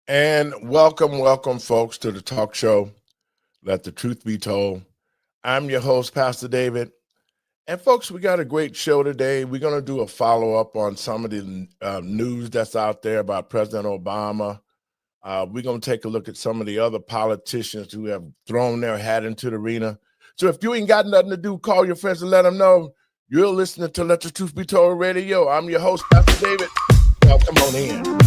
And welcome, folks, to the talk show, Let the Truth Be Told. I'm your host, Pastor David. And, folks, we got a great show today. We're going to do a follow-up on some of the news that's out there about President Obama. We're going to take a look at some of the other politicians who have thrown their hat into the arena. So if you ain't got nothing to do, call your friends and let them know you're listening to Let the Truth Be Told Radio. I'm your host, Pastor David. Welcome on in.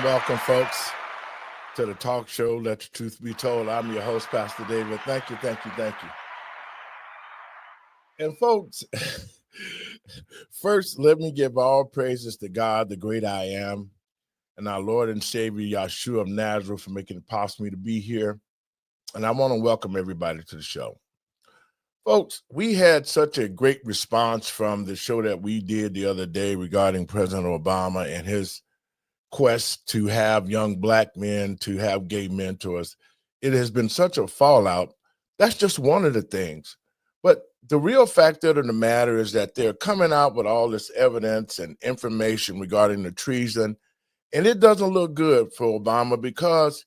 Welcome, folks, to the talk show, Let the Truth Be Told. I'm your host, Pastor David. Thank you. And, folks, first, let me give all praises to God, the great I am, and our Lord and Savior, Yahshua of Nazareth, for making it possible for me to be here. And I want to welcome everybody to the show. Folks, we had such a great response from the show that we did the other day regarding President Obama and his quest to have young black men to have gay mentors. It has been such a fallout. That's just one of the things. But the real fact of the matter is that they're coming out with all this evidence and information regarding the treason, and it doesn't look good for Obama because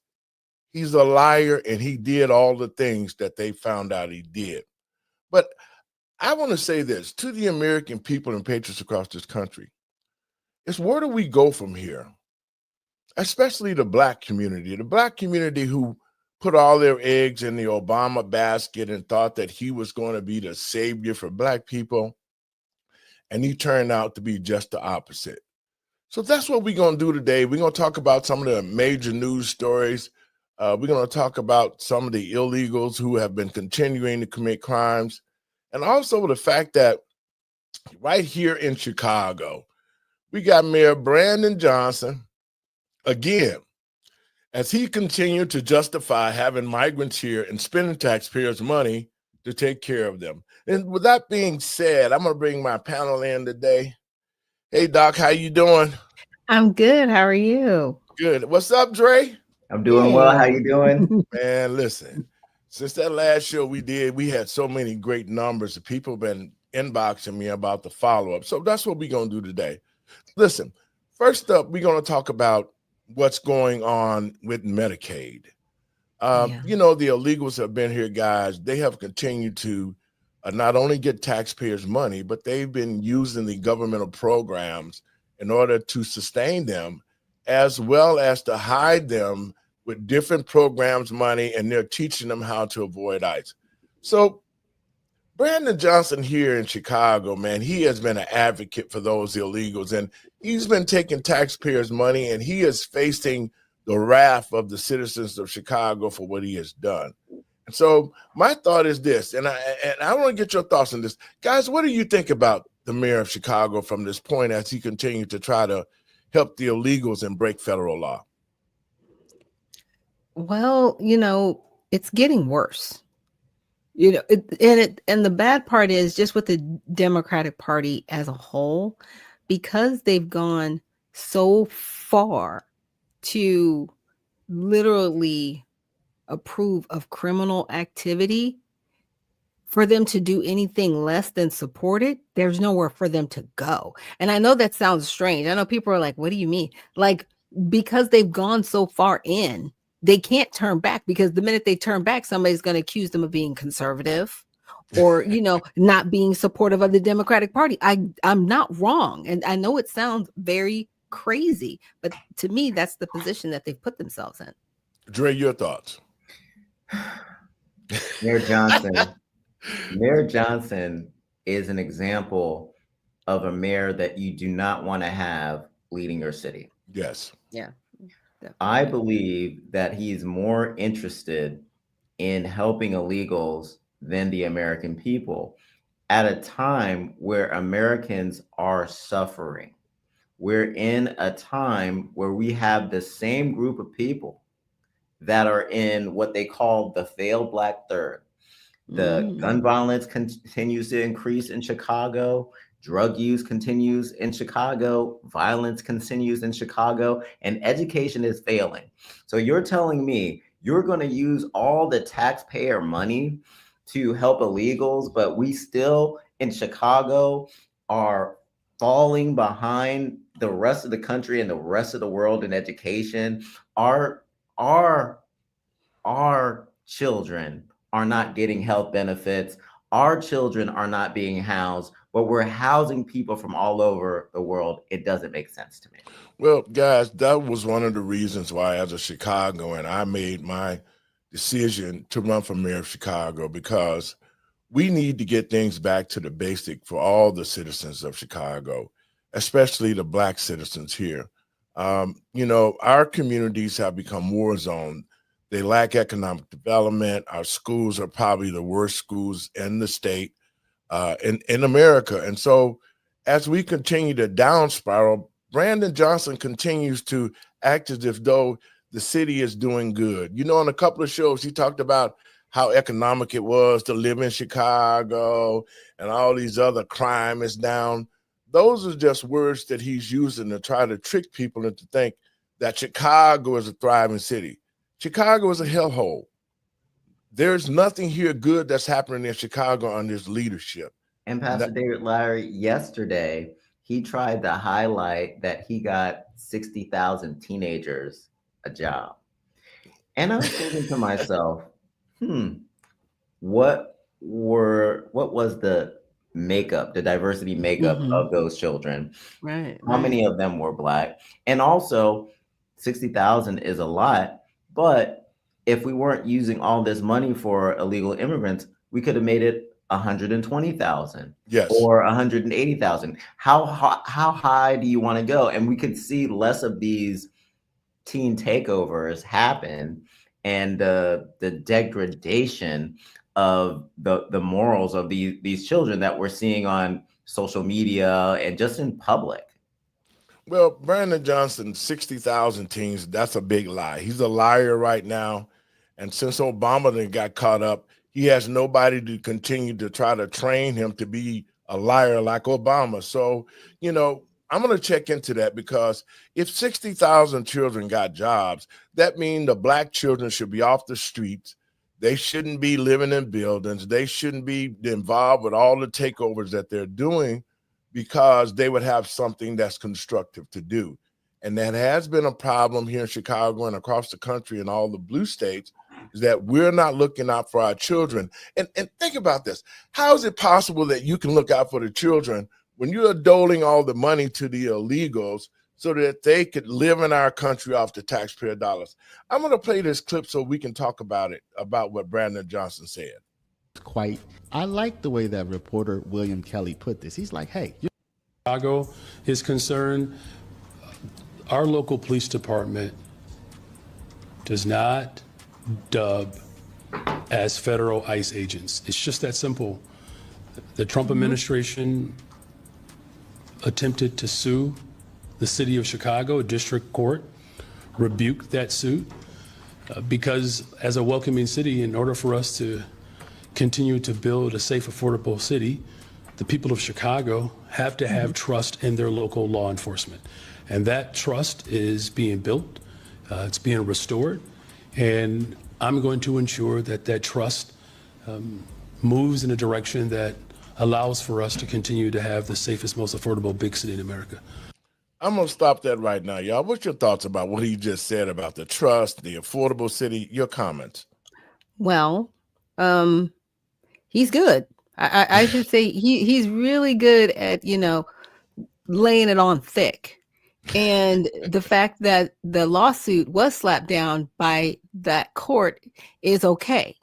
he's a liar and he did all the things that they found out he did. But I want to say this to the American people and patriots across this country. It's where do we go from here? Especially the black community who put all their eggs in the Obama basket and thought that he was going to be the savior for black people. And he turned out to be just the opposite. So that's what we're going to do today. We're going to talk about some of the major news stories. We're going to talk about some of the illegals who have been continuing to commit crimes. And also the fact that right here in Chicago, we got Mayor Brandon Johnson, again, as he continued to justify having migrants here and spending taxpayers' money to take care of them. And with that being said, I'm going to bring my panel in today. Hey, Doc, how you doing? I'm good. How are you? Good. What's up, Dre? I'm doing well. How you doing? Man, listen, since that last show we did, we had so many great numbers. People have been inboxing me about the follow-up. So that's what we're going to do today. Listen, first up, we're going to talk about what's going on with Medicaid. You know, the illegals have been here, guys. They have continued to not only get taxpayers' money, but they've been using the governmental programs in order to sustain them, as well as to hide them with different programs' money, and they're teaching them how to avoid ICE. So Brandon Johnson here in Chicago, man, he has been an advocate for those illegals, and he's been taking taxpayers' money, and he is facing the wrath of the citizens of Chicago for what he has done. And so my thought is this, and I want to get your thoughts on this. Guys, what do you think about the mayor of Chicago from this point as he continues to try to help the illegals and break federal law? Well, it's getting worse. And the bad part is just with the Democratic Party as a whole, because they've gone so far to literally approve of criminal activity, for them to do anything less than support it, there's nowhere for them to go. And I know that sounds strange. I know people are like, what do you mean? Like, because they've gone so far in, they can't turn back, because the minute they turn back, somebody's going to accuse them of being conservative or, not being supportive of the Democratic Party. I'm not wrong. And I know it sounds very crazy, but to me, that's the position that they've put themselves in. Dre, your thoughts? Mayor Johnson is an example of a mayor that you do not want to have leading your city. Yes. Yeah. I believe that he's more interested in helping illegals than the American people at a time where Americans are suffering. We're in a time where we have the same group of people that are in what they call the failed Black third. The gun violence continues to increase in Chicago. Drug use continues in Chicago. Violence continues in Chicago. And education is failing. So you're telling me you're going to use all the taxpayer money to help illegals, but we still in Chicago are falling behind the rest of the country and the rest of the world in education. Our children are not getting health benefits. Our children are not being housed, but we're housing people from all over the world. It doesn't make sense to me. Well, guys, that was one of the reasons why, as a Chicagoan, I made my decision to run for mayor of Chicago, because we need to get things back to the basic for all the citizens of Chicago, especially the Black citizens here. Our communities have become war zones. They lack economic development. Our schools are probably the worst schools in the state, in America. And so as we continue to down spiral, Brandon Johnson continues to act as if though the city is doing good. On a couple of shows, he talked about how economic it was to live in Chicago and all these other crime is down. Those are just words that he's using to try to trick people into think that Chicago is a thriving city. Chicago is a hellhole. There's nothing here good that's happening in Chicago under his leadership. And Pastor David Lowery, yesterday, he tried to highlight that he got 60,000 teenagers a job. And I was thinking to myself, what was the makeup, the diversity makeup of those children? Right. How many of them were Black? And also, 60,000 is a lot, but if we weren't using all this money for illegal immigrants, we could have made it 120,000, yes, or 180,000. How high do you want to go? And we could see less of these teen takeovers happen, and the degradation of the morals of these children that we're seeing on social media and just in public. Well, Brandon Johnson, 60,000 teens, that's a big lie. He's a liar right now. And since Obama then got caught up, he has nobody to continue to try to train him to be a liar like Obama. So, I'm going to check into that, because if 60,000 children got jobs, that means the Black children should be off the streets. They shouldn't be living in buildings. They shouldn't be involved with all the takeovers that they're doing, because they would have something that's constructive to do. And that has been a problem here in Chicago and across the country and all the blue states, is that we're not looking out for our children. And think about this. How is it possible that you can look out for the children when you're doling all the money to the illegals so that they could live in our country off the taxpayer dollars? I'm going to play this clip so we can talk about it, about what Brandon Johnson said. I like the way that reporter William Kelly put this. He's like, hey, Chicago is concerned, our local police department does not dub as federal ICE agents. It's just that simple. The Trump administration attempted to sue the city of Chicago, a district court, rebuked that suit, because as a welcoming city, in order for us to continue to build a safe, affordable city, the people of Chicago have to have trust in their local law enforcement. And that trust is being built, it's being restored, and I'm going to ensure that that trust moves in a direction that allows for us to continue to have the safest, most affordable big city in America. I'm going to stop that right now, y'all. What's your thoughts about what he just said about the trust, the affordable city? Your comments. Well, he's good. I should say he's really good at, laying it on thick. And the fact that the lawsuit was slapped down by that court is okay,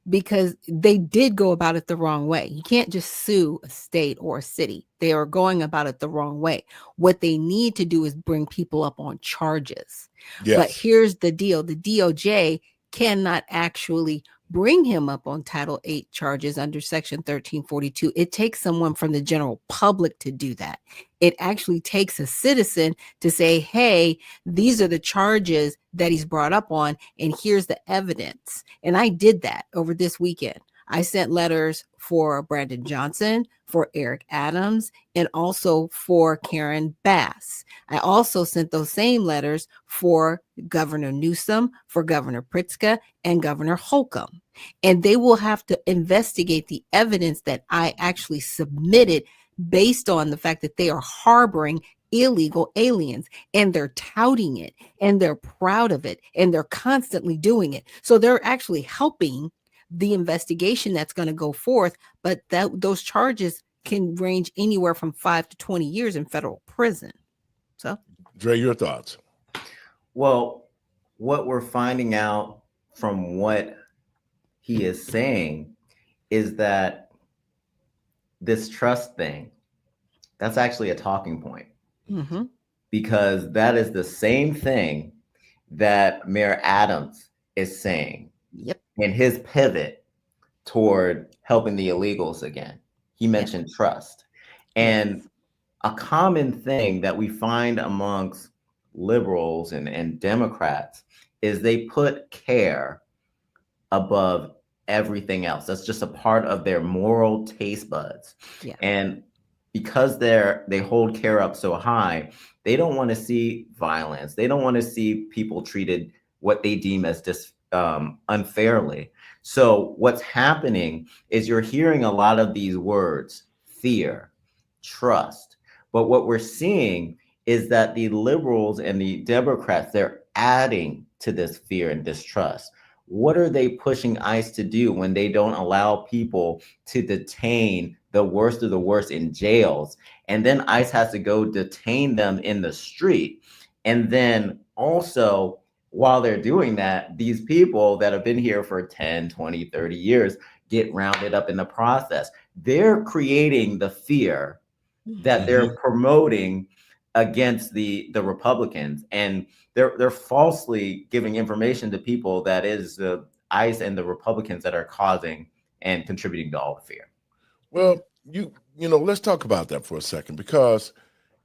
because they did go about it the wrong way. You can't just sue a state or a city. They are going about it the wrong way. What they need to do is bring people up on charges. Yes. But here's the deal. The DOJ cannot actually bring him up on Title VIII charges under Section 1342. It takes someone from the general public to do that. It actually takes a citizen to say, hey, these are the charges that he's brought up on, and here's the evidence. And I did that over this weekend. I sent letters for Brandon Johnson, for Eric Adams, and also for Karen Bass. I also sent those same letters for Governor Newsom, for Governor Pritzker, and Governor Holcomb. And they will have to investigate the evidence that I actually submitted based on the fact that they are harboring illegal aliens, and they're touting it, and they're proud of it, and they're constantly doing it. So they're actually helping the investigation that's going to go forth, but those charges can range anywhere from 5 to 20 years in federal prison. So, Dre, your thoughts? Well, what we're finding out from what he is saying is that this trust thing, that's actually a talking point. mm-hmm. Because that is the same thing that Mayor Adams is saying. Yep. In his pivot toward helping the illegals again. He mentioned trust. And a common thing that we find amongst liberals and Democrats is they put care above everything else. That's just a part of their moral taste buds. Yeah. And because they hold care up so high, they don't want to see violence. They don't want to see people treated what they deem as unfairly. So what's happening is you're hearing a lot of these words: fear, trust. But what we're seeing is that the liberals and the Democrats, they're adding to this fear and distrust. What are they pushing ICE to do when they don't allow people to detain the worst of the worst in jails? And then ICE has to go detain them in the street. And then also, while they're doing that, these people that have been here for 10, 20, 30 years get rounded up in the process. They're creating the fear that they're promoting against the Republicans, and they're falsely giving information to people that is the ICE and the Republicans that are causing and contributing to all the fear. Well, let's talk about that for a second, because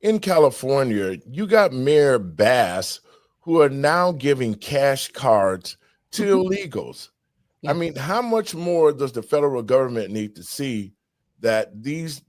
in California, you got Mayor Bass, who are now giving cash cards to illegals. Yeah. I mean, how much more does the federal government need to see that these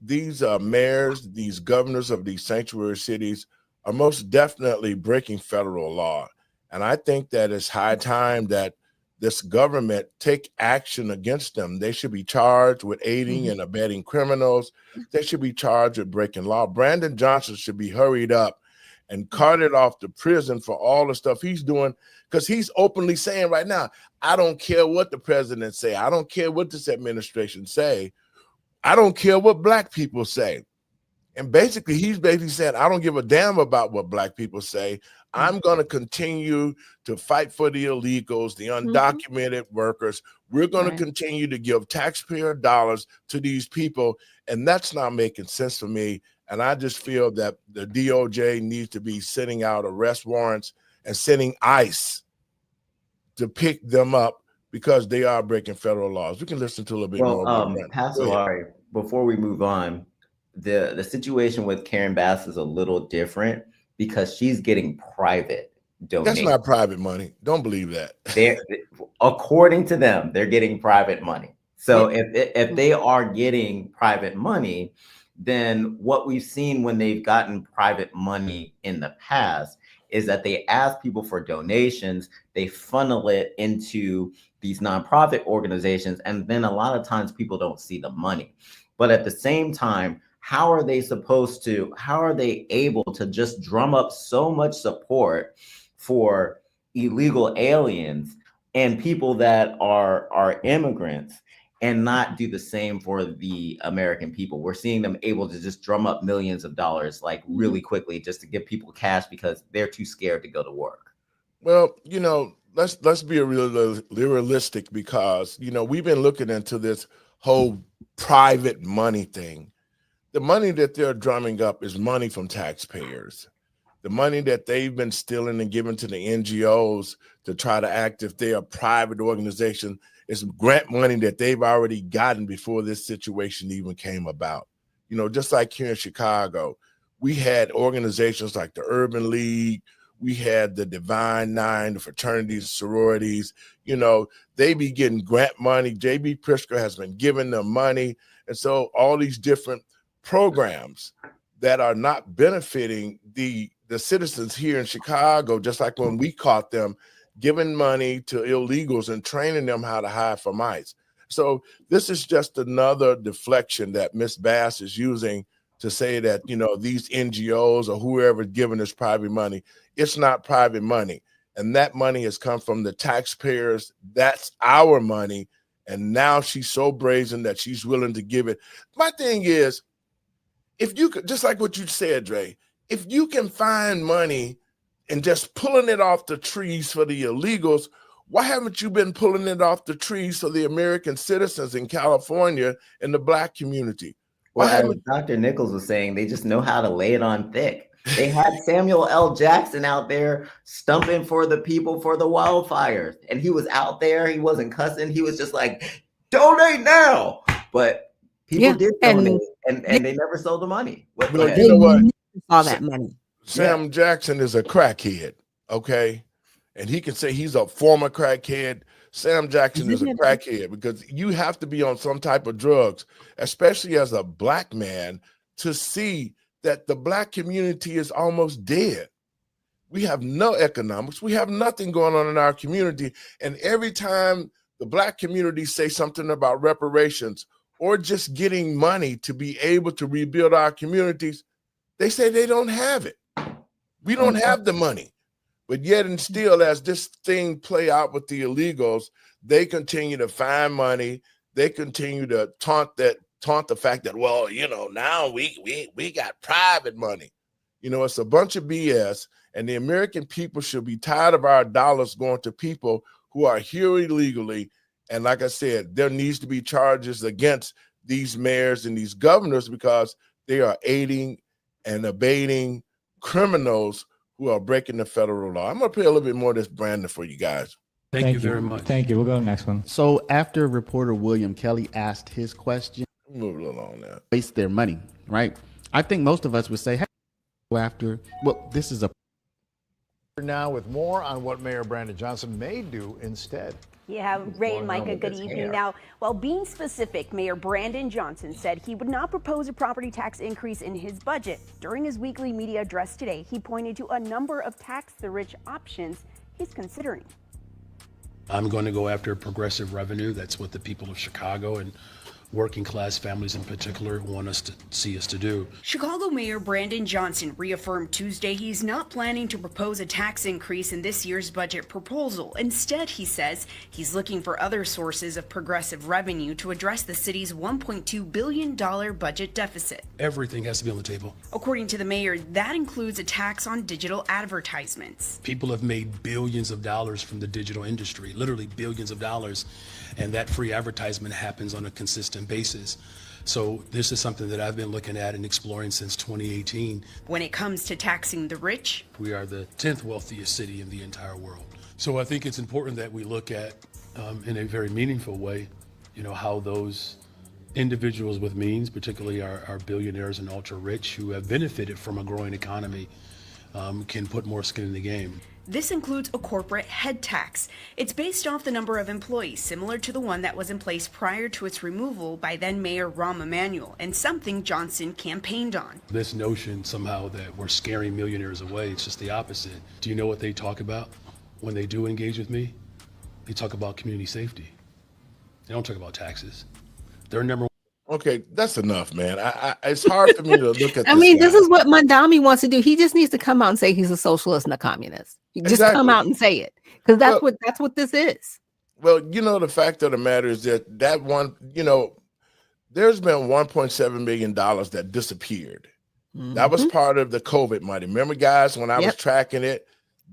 mayors, these governors of these sanctuary cities are most definitely breaking federal law? And I think that it's high time that this government take action against them. They should be charged with aiding and abetting criminals. They should be charged with breaking law. Brandon Johnson should be hurried up and carted off to prison for all the stuff he's doing, because he's openly saying right now, I don't care what the president say. I don't care what this administration say. I don't care what black people say. And basically, he's saying, I don't give a damn about what black people say. I'm going to continue to fight for the illegals, the undocumented workers. We're going to continue to give taxpayer dollars to these people. And that's not making sense to me. And I just feel that the DOJ needs to be sending out arrest warrants and sending ICE to pick them up, because they are breaking federal laws. We can listen to a little bit more. Pastor Lowery, before we move on, the situation with Karen Bass is a little different because she's getting private donations. That's not private money. Don't believe that. According to them, they're getting private money. So if they are getting private money, then what we've seen when they've gotten private money in the past is that they ask people for donations, they funnel it into these nonprofit organizations. And then a lot of times people don't see the money. But at the same time, how are they able to just drum up so much support for illegal aliens and people that are immigrants and not do the same for the American people? We're seeing them able to just drum up millions of dollars like really quickly just to give people cash because they're too scared to go to work. Well, let's be realistic, because we've been looking into this whole private money thing. The money that they're drumming up is money from taxpayers. The money that they've been stealing and giving to the NGOs to try to act if they're a private organization is grant money that they've already gotten before this situation even came about. Just like here in Chicago, we had organizations like the Urban League, we had the Divine Nine, the fraternities, sororities, they be getting grant money. J.B. Pritzker has been giving them money. And so all these different programs that are not benefiting the citizens here in Chicago, just like when we caught them giving money to illegals and training them how to hide from ICE. So this is just another deflection that Ms. Bass is using to say that, these NGOs or whoever is giving us private money. It's not private money. And that money has come from the taxpayers. That's our money. And now she's so brazen that she's willing to give it. My thing is, if you could, just like what you said, Dre, if you can find money and just pulling it off the trees for the illegals, why haven't you been pulling it off the trees for the American citizens in California and the Black community? Well, as Dr. Nichols was saying, they just know how to lay it on thick. They had Samuel L. Jackson out there stumping for the people for the wildfires. And he was out there. He wasn't cussing. He was just like, donate now. But people did donate, and they never sold the money. You know what? Saw that money. Sam Jackson is a crackhead, okay? And he can say he's a former crackhead. Sam Jackson is a crackhead because you have to be on some type of drugs, especially as a Black man, to see that the Black community is almost dead. We have no economics. We have nothing going on in our community. And every time the Black community say something about reparations or just getting money to be able to rebuild our communities, they say they don't have it. We don't have the money. But yet and still, as this thing play out with the illegals, they continue to find money. They continue to taunt the fact that, well, now we got private money. It's a bunch of BS, and the American people should be tired of our dollars going to people who are here illegally. And like I said, there needs to be charges against these mayors and these governors because they are aiding and abating criminals who are breaking the federal law. I'm going to play a little bit more of this, Brandon, for you guys. Thank you very much. Thank you. We'll go to the next one. So after reporter William Kelly asked his question, Move a little on now. waste their money, right? I think most of us would say, hey, this is a now with more on what Mayor Brandon Johnson may do instead. Yeah, Ray and Micah, good evening. Now, while being specific, Mayor Brandon Johnson said he would not propose a property tax increase in his budget. During his weekly media address today, he pointed to a number of tax-the-rich options he's considering. I'm going to go after progressive revenue. That's what the people of Chicago and working class families in particular want us to see us to do. Chicago Mayor Brandon Johnson reaffirmed Tuesday he's not planning to propose a tax increase in this year's budget proposal. Instead, he says he's looking for other sources of progressive revenue to address the city's $1.2 billion budget deficit. Everything has to be on the table. According to the mayor, that includes a tax on digital advertisements. People have made billions of dollars from the digital industry, literally billions of dollars, and that free advertisement happens on a consistent basis. So this is something that I've been looking at and exploring since 2018. When it comes to taxing the rich, we are the 10th wealthiest city in the entire world. So I think it's important that we look at, in a very meaningful way, how those individuals with means, particularly our billionaires and ultra rich who have benefited from a growing economy, can put more skin in the game. This includes a corporate head tax. It's based off the number of employees, similar to the one that was in place prior to its removal by then Mayor Rahm Emanuel, and something Johnson campaigned on. This notion somehow that we're scaring millionaires away, it's just the opposite. Do you know what they talk about when they do engage with me? They talk about community safety. They don't talk about taxes. Their number Okay, that's enough, man. It's hard for me to look at I this mean, guy. this is what Mandami wants to do. He just needs to come out and say he's a socialist and a communist. Just come Exactly. out and say it, because Well, that's what this is. Well, the fact of the matter is that one, there's been $1.7 million that disappeared. That was part of the COVID money. Remember, guys, when I was tracking it,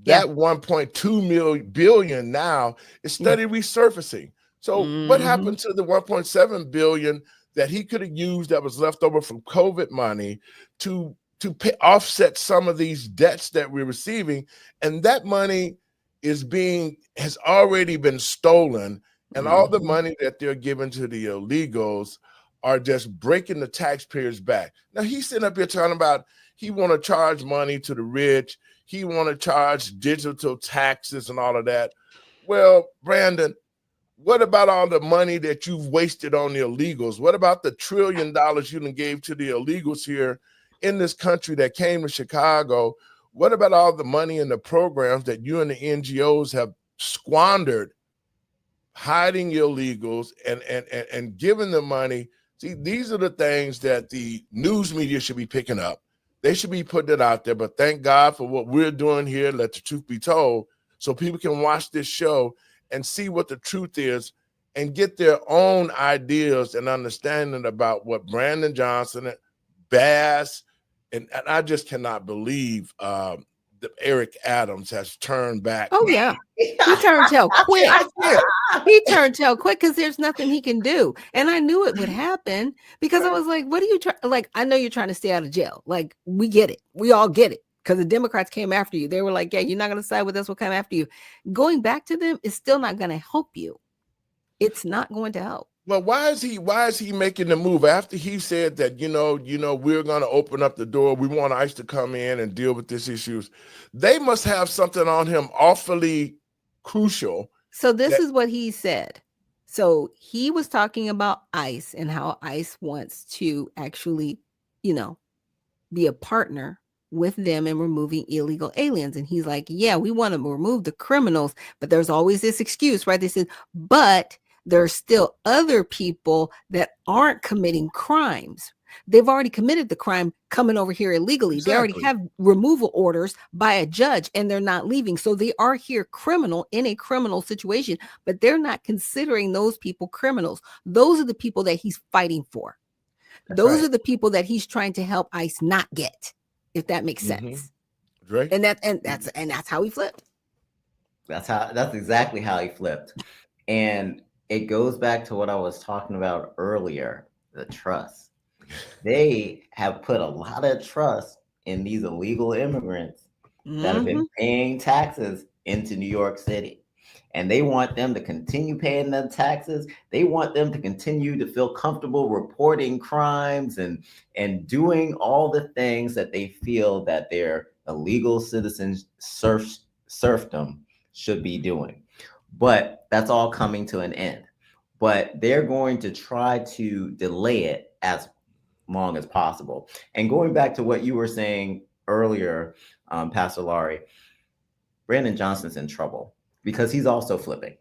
that 1.2 billion now is steady resurfacing. So what happened to the 1.7 billion that he could have used that was left over from COVID money to offset some of these debts that we're receiving? And that money has already been stolen, and all the money that they're giving to the illegals are just breaking the taxpayers' back. Now he's sitting up here talking about he want to charge money to the rich, he want to charge digital taxes and all of that. Well, Brandon, what about all the money that you've wasted on the illegals? What about the $1 trillion you done gave to the illegals here in this country that came to Chicago? What about all the money and the programs that you and the NGOs have squandered hiding illegals and giving them money? See, these are the things that the news media should be picking up. They should be putting it out there. But thank God for what we're doing here. Let the truth be told, so people can watch this show and see what the truth is and get their own ideas and understanding about what Brandon Johnson, Bass, and I just cannot believe that Eric Adams has turned back. Oh yeah, he turned tail quick. He turned tail quick because there's nothing he can do. And I knew it would happen because I was like, "What are you trying? Like, I know you're trying to stay out of jail. Like, we get it. We all get it." Because the Democrats came after you. They were like, "Yeah, you're not going to side with us. We'll come after you." Going back to them is still not going to help you. It's not going to help. Well, why is he making the move after he said that, we're going to open up the door. We want ICE to come in and deal with these issues. They must have something on him awfully crucial. So this is what he said. So he was talking about ICE and how ICE wants to actually, be a partner with them in removing illegal aliens. And he's like, yeah, we want to remove the criminals, but there's always this excuse, right? They said, but there's still other people that aren't committing crimes. They've already committed the crime coming over here illegally. Exactly. They already have removal orders by a judge and they're not leaving. So they are here in a criminal situation, but they're not considering those people criminals. Those are the people that he's fighting for. Those are the people that he's trying to help ICE not get, if that makes sense. Right. And that's how he flipped. That's exactly how he flipped. And it goes back to what I was talking about earlier, the trust. They have put a lot of trust in these illegal immigrants that have been paying taxes into New York City. And they want them to continue paying them taxes. They want them to continue to feel comfortable reporting crimes and doing all the things that they feel that their illegal citizens serfdom should be doing. But that's all coming to an end. But they're going to try to delay it as long as possible. And going back to what you were saying earlier, Pastor Lowery, Brandon Johnson's in trouble because he's also flipping.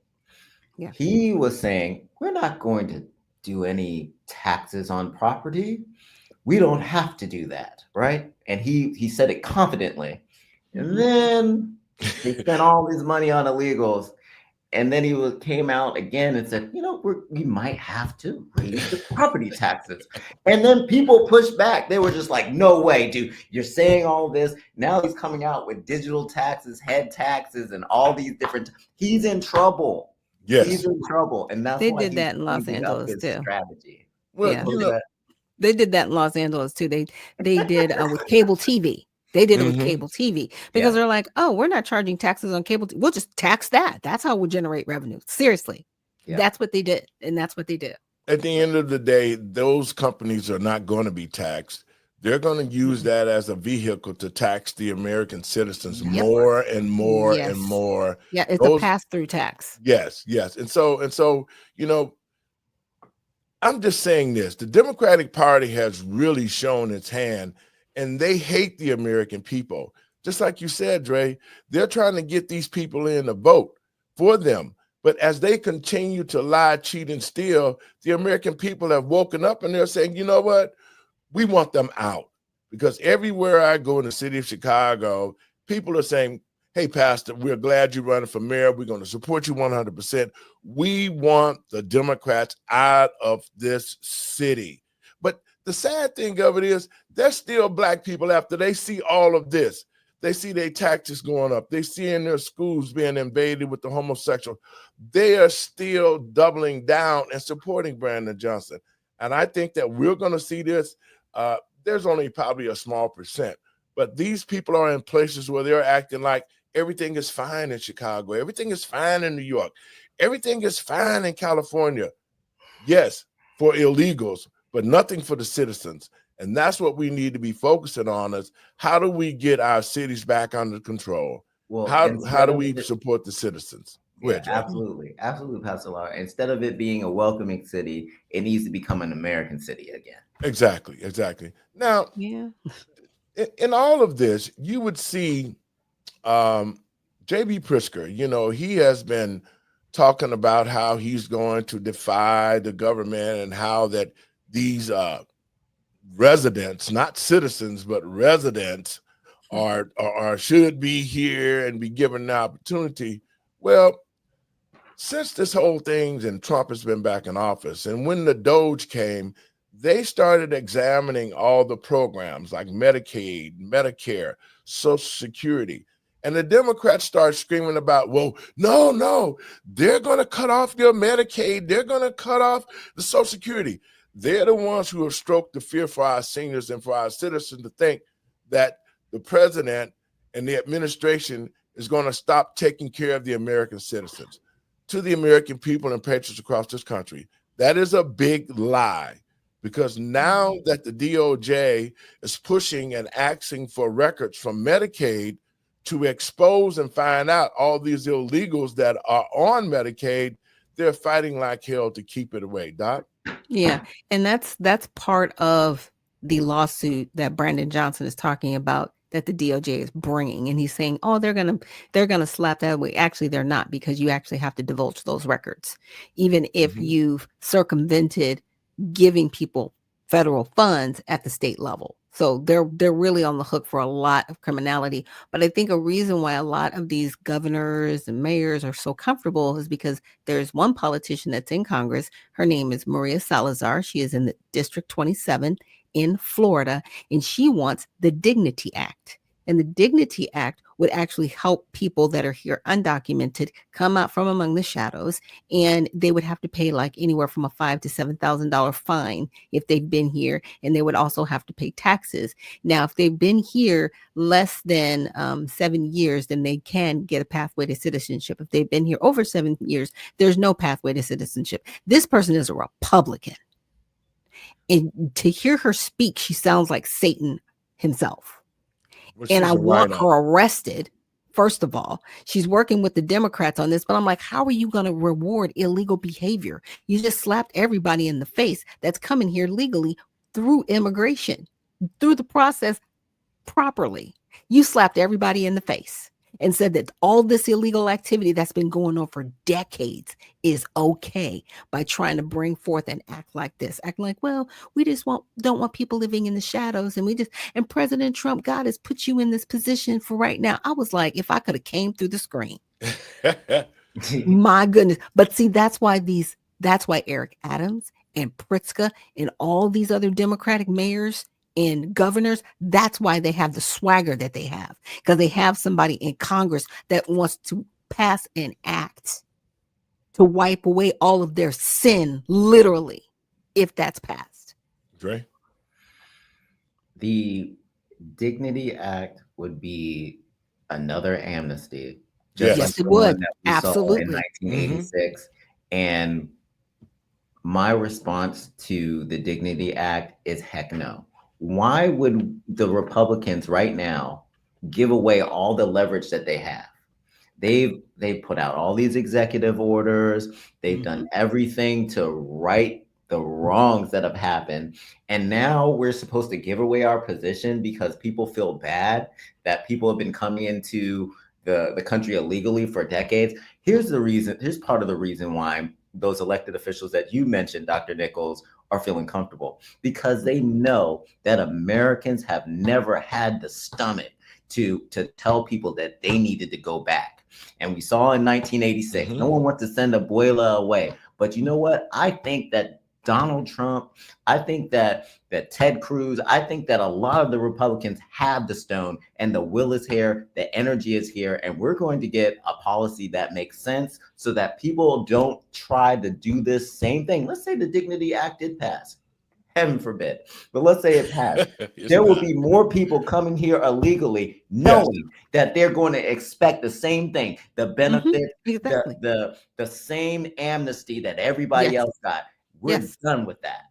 Yeah. He was saying, we're not going to do any taxes on property. We don't have to do that, right? And he said it confidently. And then they spent all this money on illegals. And then he came out again and said, we might have to raise the property taxes. And then people pushed back. They were just like, no way, dude. You're saying all this. Now he's coming out with digital taxes, head taxes, and all these different. He's in trouble. Yes. He's in trouble. And that's they why did that in Los Angeles too. Strategy. Well, yeah. They did that in Los Angeles too. They did with cable TV. They did it with cable TV because they're like, oh, we're not charging taxes on cable. We'll just tax that. That's how we'll generate revenue. Seriously. Yeah. That's what they did. And that's what they did. At the end of the day, those companies are not going to be taxed. They're going to use that as a vehicle to tax the American citizens more and more and more. Yeah, it's a pass-through tax. Yes. And so, I'm just saying this. The Democratic Party has really shown its hand. And they hate the American people. Just like you said, Dre, they're trying to get these people in to vote for them. But as they continue to lie, cheat, and steal, the American people have woken up and they're saying, you know what? We want them out. Because everywhere I go in the city of Chicago, people are saying, hey, Pastor, we're glad you're running for mayor. We're going to support you 100%. We want the Democrats out of this city. But the sad thing of it is there's still Black people after they see all of this. They see their taxes going up. They see in their schools being invaded with the homosexual. They are still doubling down and supporting Brandon Johnson. And I think that we're going to see this. There's only probably a small percent, but these people are in places where they're acting like everything is fine in Chicago. Everything is fine in New York. Everything is fine in California. Yes, for illegals, but nothing for the citizens. And that's what we need to be focusing on is how do we get our cities back under control? Well, how do we support the citizens? Yeah, absolutely. Absolutely, Pastor Laura. Instead of it being a welcoming city, it needs to become an American city again. Exactly. Now, in all of this, you would see J.B. Pritzker, he has been talking about how he's going to defy the government and how that these residents, not citizens, but residents are should be here and be given the opportunity. Well, since this whole thing and Trump has been back in office, and when the Doge came, they started examining all the programs like Medicaid, Medicare, Social Security. And the Democrats start screaming about, well, no, they're going to cut off your Medicaid. They're going to cut off the Social Security. They're the ones who have stroked the fear for our seniors and for our citizens to think that the president and the administration is going to stop taking care of the American citizens. To the American people and patriots across this country, that is a big lie. Because now that the DOJ is pushing and asking for records from Medicaid to expose and find out all these illegals that are on Medicaid, they're fighting like hell to keep it away. Doc? Yeah, and that's part of the lawsuit that Brandon Johnson is talking about that the DOJ is bringing, and he's saying, "Oh, they're gonna slap that away." Actually, they're not, because you actually have to divulge those records, even if you've circumvented giving people federal funds at the state level. So they're really on the hook for a lot of criminality. But I think a reason why a lot of these governors and mayors are so comfortable is because there's one politician that's in Congress. Her name is Maria Salazar. She is in the District 27 in Florida, and she wants the Dignity Act. And the Dignity Act would actually help people that are here undocumented come out from among the shadows, and they would have to pay like anywhere from a $5,000 to $7,000 fine if they've been here, and they would also have to pay taxes. Now, if they've been here less than 7 years, then they can get a pathway to citizenship. If they've been here over 7 years, there's no pathway to citizenship. This person is a Republican, and to hear her speak, she sounds like Satan himself. And I want her arrested. First of all, she's working with the Democrats on this, but I'm like, how are you going to reward illegal behavior? You just slapped everybody in the face that's coming here legally through immigration, through the process properly. You slapped everybody in the face and said that all this illegal activity that's been going on for decades is okay by trying to bring forth and act like this, acting like, well, we just don't want people living in the shadows. And President Trump, God has put you in this position for right now. I was like, if I could have came through the screen, my goodness. But see, that's why Eric Adams and Pritzker and all these other Democratic mayors and governors, that's why they have the swagger that they have, because they have somebody in Congress that wants to pass an act to wipe away all of their sin, literally, if that's passed. Dre? The Dignity Act would be another amnesty. Yes, it would. Absolutely. In 1986. And my response to the Dignity Act is heck no. Why would the Republicans right now give away all the leverage that they have? They've put out all these executive orders. They've done everything to right the wrongs that have happened. And now we're supposed to give away our position because people feel bad that people have been coming into the country illegally for decades. Here's part of the reason why those elected officials that you mentioned, Dr. Nichols, are feeling comfortable, because they know that Americans have never had the stomach to tell people that they needed to go back. And we saw in 1986, no one wants to send abuela away. But you know what? I think that Donald Trump, I think that Ted Cruz, I think that a lot of the Republicans have the stone, and the will is here, the energy is here, and we're going to get a policy that makes sense so that people don't try to do this same thing. Let's say the Dignity Act did pass. Heaven forbid. But let's say it passed. There will be more people coming here illegally, knowing that they're going to expect the same thing, the benefit, exactly. the same amnesty that everybody else got. We're done with that.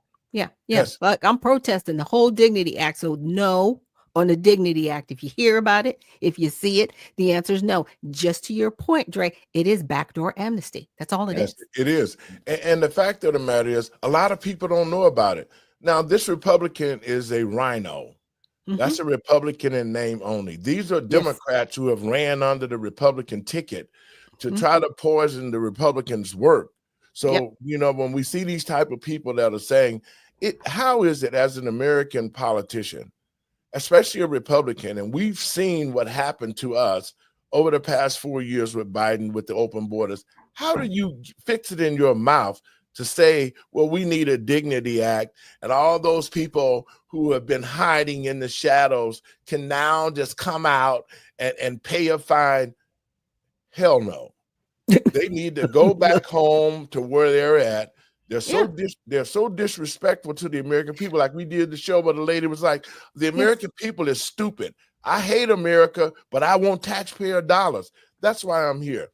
Yes. Like, I'm protesting the whole Dignity Act. So no on the Dignity Act. If you hear about it, if you see it, the answer is no. Just to your point, Dre, it is backdoor amnesty. That's all it is. It is. And the fact of the matter is, a lot of people don't know about it. Now, this Republican is a rhino. That's a Republican in name only. These are Democrats who have ran under the Republican ticket to try to poison the Republicans' work. So, you know, when we see these type of people that are saying, how is it as an American politician, especially a Republican, and we've seen what happened to us over the past 4 years with Biden, with the open borders, how do you fix it in your mouth to say, well, we need a Dignity Act, and all those people who have been hiding in the shadows can now just come out and pay a fine? Hell no. They need to go back home to where they're at. They're so disrespectful to the American people. Like we did the show where the lady was like, the American people is stupid. I hate America, but I want taxpayer dollars. That's why I'm here.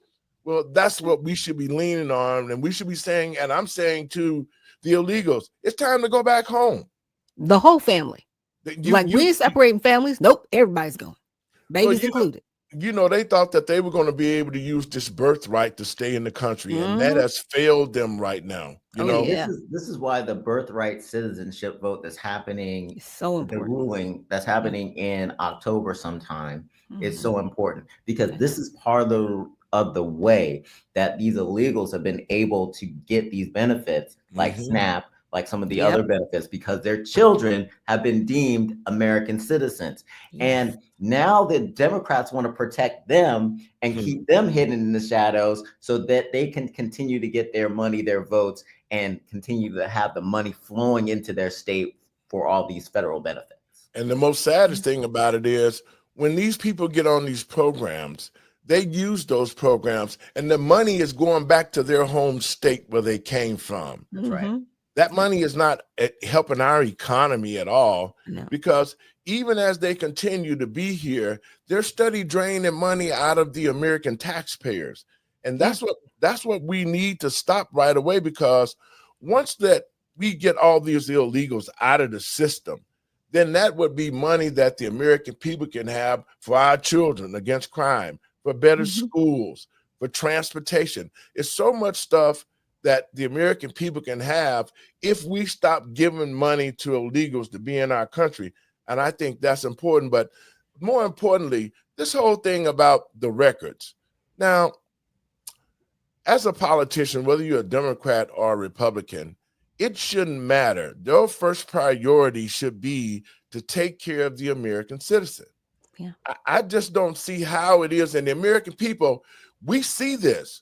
Well, that's what we should be leaning on. And we should be saying, and I'm saying to the illegals, it's time to go back home. The whole family. We ain't separating families. Nope. Everybody's going. Babies included. You know, they thought that they were going to be able to use this birthright to stay in the country, and that has failed them right now. You know, this is why the birthright citizenship vote that's happening, it's so important. The ruling that's happening in October sometime is so important, because this is part of the way that these illegals have been able to get these benefits, like SNAP, like some of the other benefits, because their children have been deemed American citizens. And now the Democrats want to protect them and keep them hidden in the shadows so that they can continue to get their money, their votes, and continue to have the money flowing into their state for all these federal benefits. And the most saddest thing about it is, when these people get on these programs, they use those programs and the money is going back to their home state where they came from. That's right. That money is not helping our economy at all, because even as they continue to be here, they're steady draining money out of the American taxpayers. And that's what we need to stop right away, because once that we get all these illegals out of the system, then that would be money that the American people can have for our children against crime, for better schools, for transportation. It's so much stuff that the American people can have if we stop giving money to illegals to be in our country. And I think that's important. But more importantly, this whole thing about the records. Now, as a politician, whether you're a Democrat or a Republican, it shouldn't matter. Their first priority should be to take care of the American citizen. Yeah. I just don't see how it is. And the American people, we see this.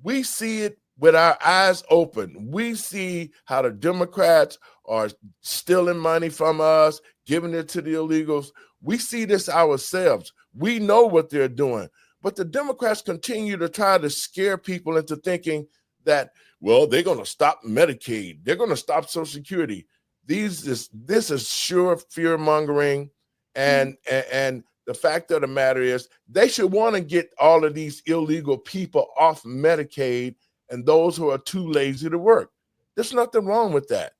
We see it with our eyes open. We see how the Democrats are stealing money from us, giving it to the illegals. We see this ourselves. We know what they're doing. But the Democrats continue to try to scare people into thinking that, well, they're going to stop Medicaid. They're going to stop Social Security. This is sure fear-mongering. And the fact of the matter is, they should want to get all of these illegal people off Medicaid and those who are too lazy to work. There's nothing wrong with that.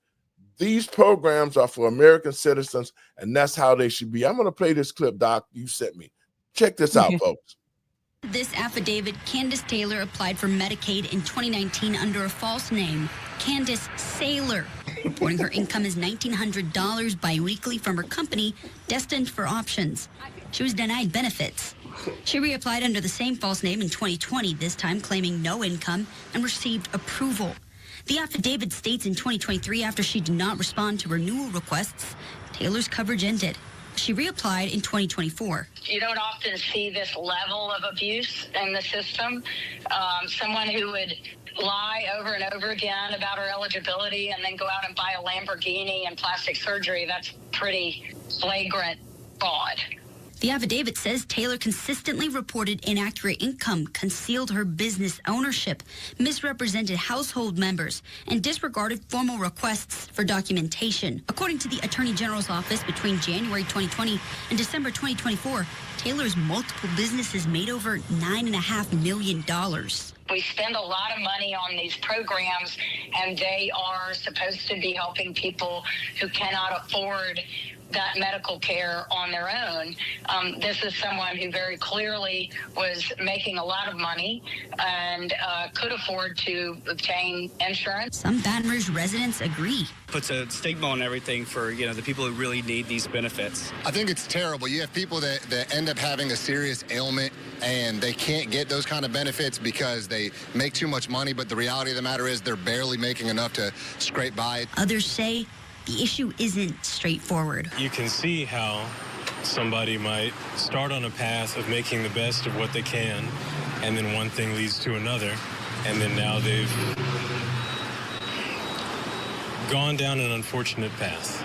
These programs are for American citizens, and that's how they should be. I'm going to play this clip, Doc, you sent me. Check this out, folks. This affidavit, Candace Taylor applied for Medicaid in 2019 under a false name, Candace Saylor, reporting her income is $1,900 biweekly from her company, Destined for Options. She was denied benefits. She reapplied under the same false name in 2020, this time claiming no income, and received approval. The affidavit states in 2023, after she did not respond to renewal requests, Taylor's coverage ended. She reapplied in 2024. You don't often see this level of abuse in the system. Someone who would lie over and over again about her eligibility and then go out and buy a Lamborghini and plastic surgery, that's pretty flagrant fraud. The affidavit says Taylor consistently reported inaccurate income, concealed her business ownership, misrepresented household members, and disregarded formal requests for documentation. According to the Attorney General's office, between January 2020 and December 2024, Taylor's multiple businesses made over $9.5 million. We spend a lot of money on these programs, and they are supposed to be helping people who cannot afford that medical care on their own. This is someone who very clearly was making a lot of money and could afford to obtain insurance. Some Baton Rouge residents agree. Puts a stigma on everything for, the people who really need these benefits. I think it's terrible. You have people that end up having a serious ailment and they can't get those kind of benefits because they make too much money, but the reality of the matter is they're barely making enough to scrape by. Others say the issue isn't straightforward. You can see how somebody might start on a path of making the best of what they can, and then one thing leads to another, and then now they've gone down an unfortunate path.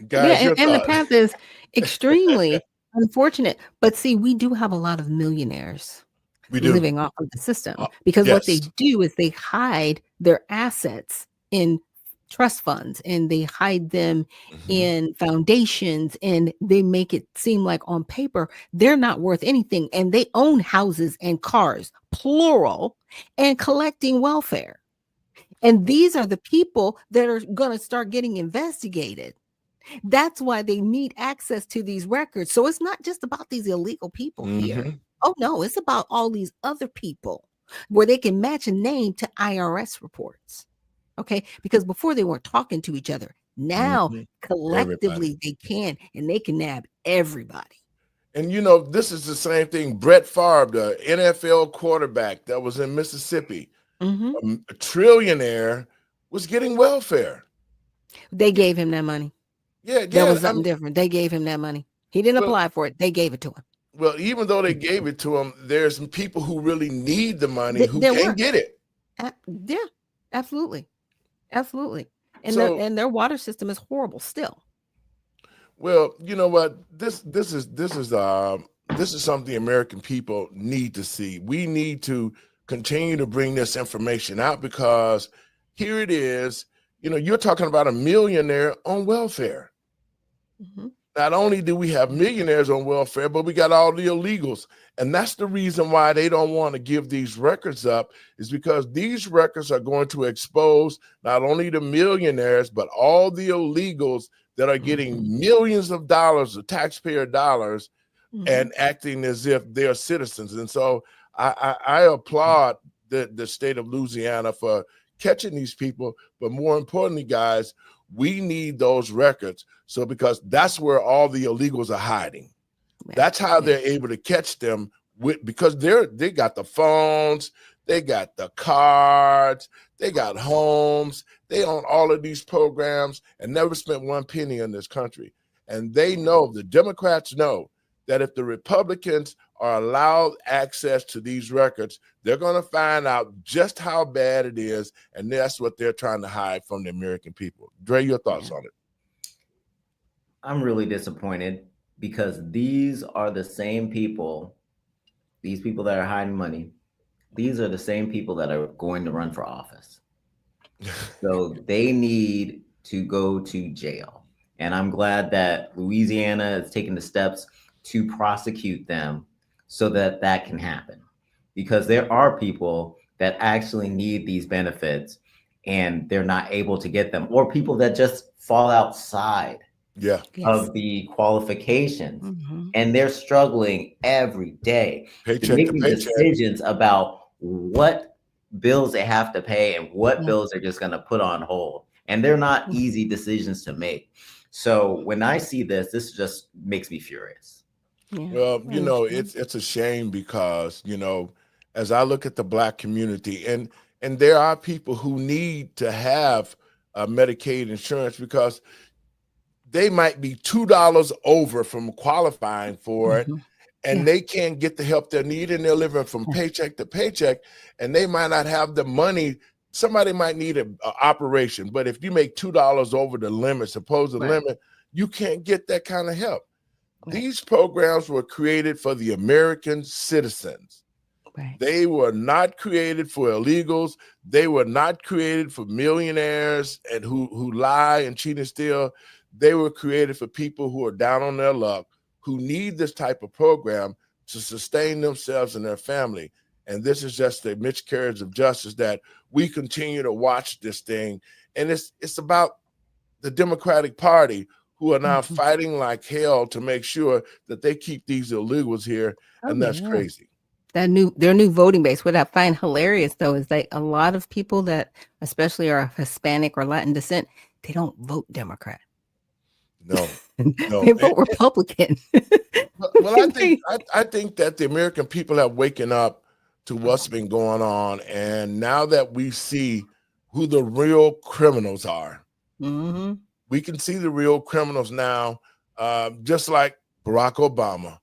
Guys, and the path is extremely unfortunate. But see, we do have a lot of millionaires living off of the system because what they do is they hide their assets in trust funds and they hide them in foundations, and they make it seem like on paper they're not worth anything, and they own houses and cars, plural, and collecting welfare. And these are the people that are going to start getting investigated. That's why they need access to these records. So it's not just about these illegal people here. Oh no, it's about all these other people where they can match a name to IRS reports. Okay, because before they weren't talking to each other. Now, collectively, they can, and they can nab everybody. And this is the same thing. Brett Favre, the NFL quarterback that was in Mississippi, a trillionaire, was getting welfare. They gave him that money. Yeah, that was something different. They gave him that money. He didn't apply for it. They gave it to him. Well, even though they gave it to him, there's some people who really need the money who can't get it. Yeah, absolutely. Absolutely. And their water system is horrible still. Well, you know what? This is something the American people need to see. We need to continue to bring this information out because here it is. You're talking about a millionaire on welfare. Not only do we have millionaires on welfare, but we got all the illegals. And that's the reason why they don't want to give these records up, is because these records are going to expose not only the millionaires, but all the illegals that are getting millions of dollars of taxpayer dollars and acting as if they're citizens. And so I applaud the state of Louisiana for catching these people. But more importantly, guys, we need those records. So because that's where all the illegals are hiding. That's how they're able to catch them because they got the phones, they got the cards, they got homes, they own all of these programs and never spent one penny in this country. And they know, the Democrats know, that if the Republicans are allowed access to these records, they're going to find out just how bad it is. And that's what they're trying to hide from the American people. Dre, your thoughts on it? I'm really disappointed because these are the same people, these people that are hiding money, these are the same people that are going to run for office. So they need to go to jail. And I'm glad that Louisiana is taking the steps to prosecute them so that that can happen. Because there are people that actually need these benefits and they're not able to get them, or people that just fall outside of the qualifications. And they're struggling every day to making decisions about what bills they have to pay and what bills they're just going to put on hold. And they're not easy decisions to make. So when I see this just makes me furious. Well, it's a shame because, as I look at the Black community, and there are people who need to have Medicaid insurance because they might be $2 over from qualifying for it, and they can't get the help they need, and they're living from paycheck to paycheck, and they might not have the money. Somebody might need an operation, but if you make $2 over the limit, supposed limit, you can't get that kind of help. These programs were created for the American citizens. They were not created for illegals. They were not created for millionaires and who lie and cheat and steal. They were created for people who are down on their luck, who need this type of program to sustain themselves and their family. And this is just a miscarriage of justice that we continue to watch this thing. And it's about the Democratic Party, who are now fighting like hell to make sure that they keep these illegals here. And that's crazy. Their new voting base. What I find hilarious, though, is that a lot of people that especially are of Hispanic or Latin descent, they don't vote Democrat. No. They vote Republican. Well, I think that the American people have waken up to what's been going on. And now that we see who the real criminals are, we can see the real criminals now, just like Barack Obama.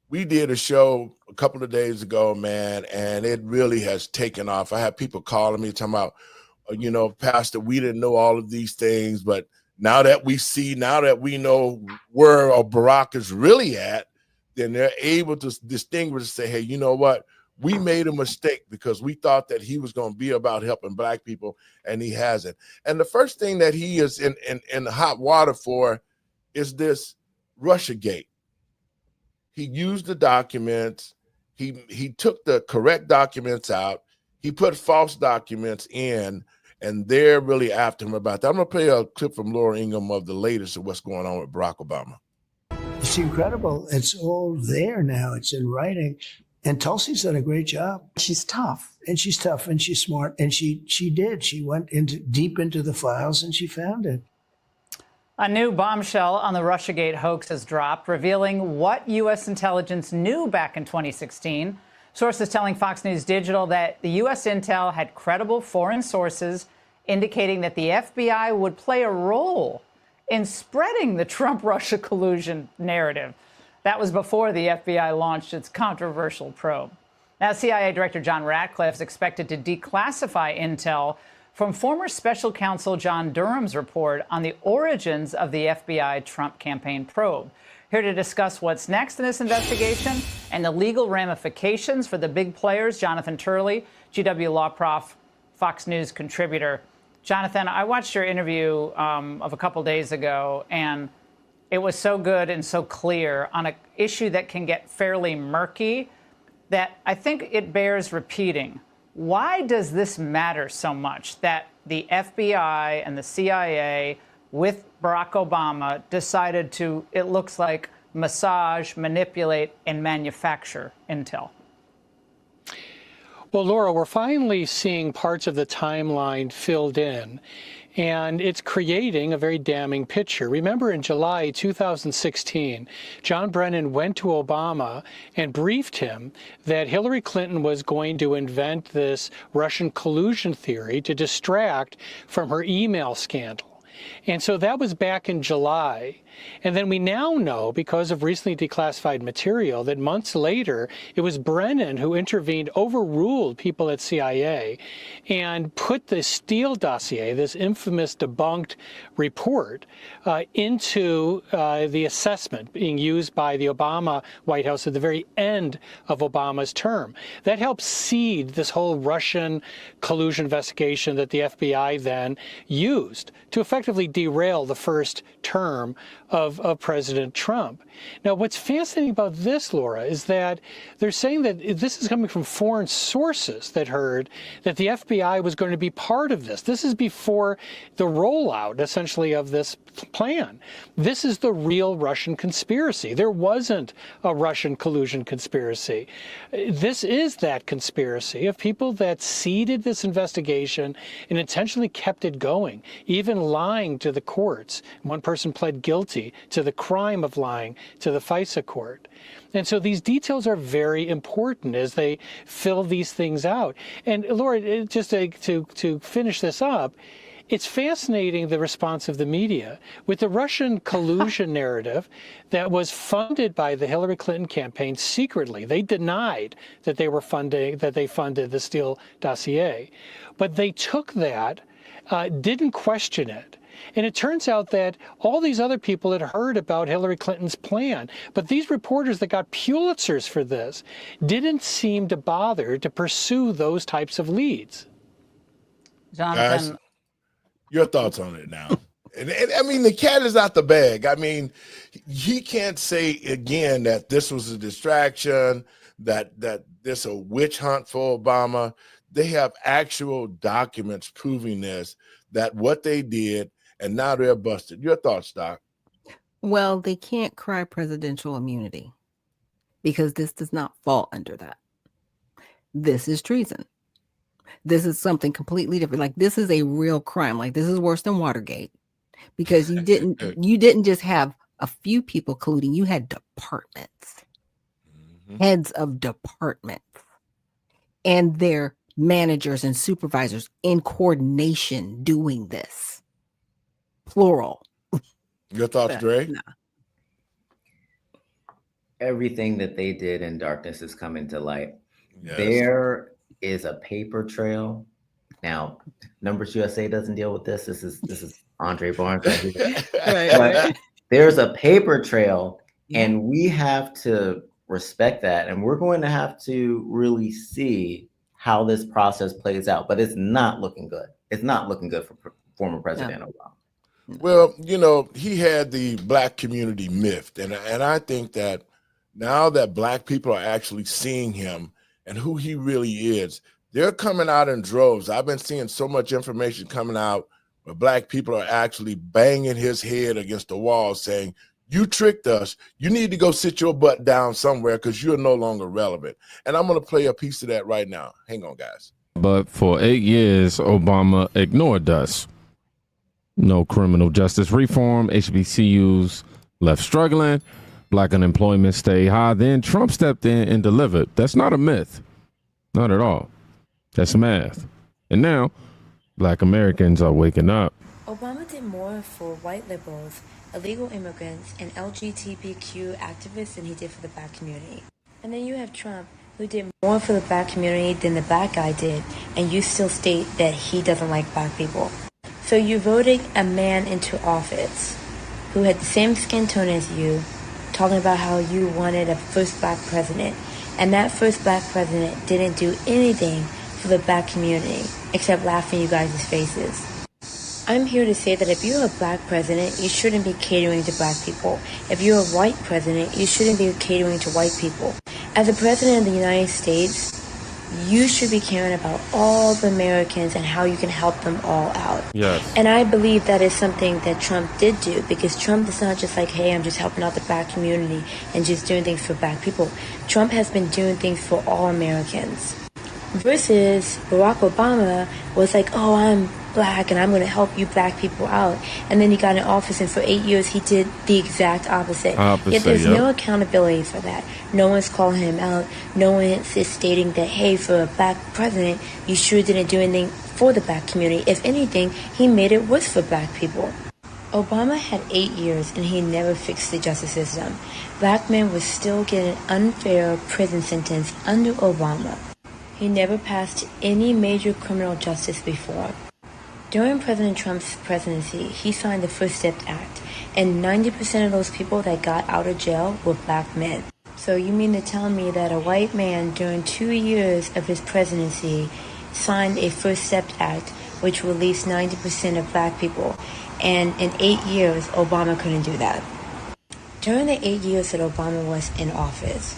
We did a show a couple of days ago, man, and it really has taken off. I have people calling me talking about, Pastor, we didn't know all of these things, but now that we know where Barack is really at, then they're able to distinguish and say, hey, you know what? We made a mistake because we thought that he was going to be about helping Black people, and he hasn't. And the first thing that he is in the hot water for is this Russiagate. He used the documents. He took the correct documents out. He put false documents in, and they're really after him about that. I'm going to play a clip from Laura Ingham of the latest of what's going on with Barack Obama. It's incredible. It's all there now. It's in writing. And Tulsi's done a great job. She's tough. And she's tough and she's smart. And she did. She went deep into the files and she found it. A new bombshell on the Russiagate hoax has dropped, revealing what U.S. intelligence knew back in 2016. Sources telling Fox News Digital that the U.S. intel had credible foreign sources indicating that the FBI would play a role in spreading the Trump-Russia collusion narrative. That was before the FBI launched its controversial probe. Now, CIA Director John Ratcliffe is expected to declassify intel from former special counsel John Durham's report on the origins of the FBI Trump campaign probe. Here to discuss what's next in this investigation and the legal ramifications for the big players, Jonathan Turley, GW Law Prof, Fox News contributor. Jonathan, I watched your interview of a couple days ago, and it was so good and so clear on an issue that can get fairly murky that I think it bears repeating. Why does this matter so much that the FBI and the CIA with Barack Obama decided to, it looks like, massage, manipulate, and manufacture intel? Well, Laura, we're finally seeing parts of the timeline filled in, and it's creating a very damning picture. Remember, in July 2016, John Brennan went to Obama and briefed him that Hillary Clinton was going to invent this Russian collusion theory to distract from her email scandal. And so that was back in July. And then we now know, because of recently declassified material, that months later, it was Brennan who intervened, overruled people at CIA, and put the Steele dossier, this infamous debunked report, into the assessment being used by the Obama White House at the very end of Obama's term. That helped seed this whole Russian collusion investigation that the FBI then used to effectively derail the first term of President Trump. Now, what's fascinating about this, Laura, is that they're saying that this is coming from foreign sources that heard that the FBI was going to be part of this. This is before the rollout, essentially, of this plan. This is the real Russian conspiracy. There wasn't a Russian collusion conspiracy. This is that conspiracy of people that seeded this investigation and intentionally kept it going, even lying lying to the courts. One person pled guilty to the crime of lying to the FISA court. And so these details are very important as they fill these things out. And Laura, just to finish this up, it's fascinating, the response of the media with the Russian collusion narrative that was funded by the Hillary Clinton campaign secretly. They denied that they funded the Steele dossier, but they took that, didn't question it. And it turns out that all these other people had heard about Hillary Clinton's plan, but these reporters that got Pulitzers for this didn't seem to bother to pursue those types of leads. Jonathan. Guys, your thoughts on it now. And I mean, the cat is out the bag. I mean, he can't say again that this was a distraction, that this a witch hunt for Obama. They have actual documents proving this, that what they did, and now they're busted. Your thoughts, Doc? Well, they can't cry presidential immunity because this does not fall under that. This is treason. This is something completely different. Like, this is a real crime. Like, this is worse than Watergate, because you didn't just have a few people colluding. You had departments, heads of departments, and their managers and supervisors in coordination doing this. Plural. Your thoughts, Dre? Nah. Everything that they did in darkness is coming to light. Yes. There is a paper trail. Now, Numbers USA doesn't deal with this. This is Andre Barnes. Right. There's a paper trail, and we have to respect that. And we're going to have to really see how this process plays out. But it's not looking good. It's not looking good for former President Obama. Well, you know, he had the black community miffed. And I think that now that black people are actually seeing him and who he really is, they're coming out in droves. I've been seeing so much information coming out where black people are actually banging his head against the wall saying, you tricked us. You need to go sit your butt down somewhere because you're no longer relevant. And I'm going to play a piece of that right now. Hang on, guys. But for 8 years, Obama ignored us. No criminal justice reform, HBCUs left struggling, black unemployment stayed high. Then Trump stepped in and delivered. That's not a myth. Not at all. That's math. And now, black Americans are waking up. Obama did more for white liberals, illegal immigrants, and LGBTQ activists than he did for the black community. And then you have Trump, who did more for the black community than the black guy did, and you still state that he doesn't like black people. So you voted a man into office who had the same skin tone as you, talking about how you wanted a first black president, and that first black president didn't do anything for the black community except laugh in you guys' faces. I'm here to say that if you're a black president, you shouldn't be catering to black people. If you're a white president, you shouldn't be catering to white people. As a president of the United States, you should be caring about all the Americans and how you can help them all out. Yes. And I believe that is something that Trump did do, because Trump is not just like, hey, I'm just helping out the black community and just doing things for black people. Trump has been doing things for all Americans. Versus Barack Obama was like, oh, I'm black and I'm going to help you black people out. And then he got in office, and for 8 years he did the exact opposite. Yet there's no accountability for that. No one's calling him out. No one is stating that, hey, for a black president, you sure didn't do anything for the black community. If anything, he made it worse for black people. Obama had 8 years and he never fixed the justice system. Black men were still getting unfair prison sentence under Obama. He never passed any major criminal justice reform. During President Trump's presidency, he signed the First Step Act, and 90% of those people that got out of jail were black men. So you mean to tell me that a white man during 2 years of his presidency signed a First Step Act which released 90% of black people, and in 8 years Obama couldn't do that? During the 8 years that Obama was in office,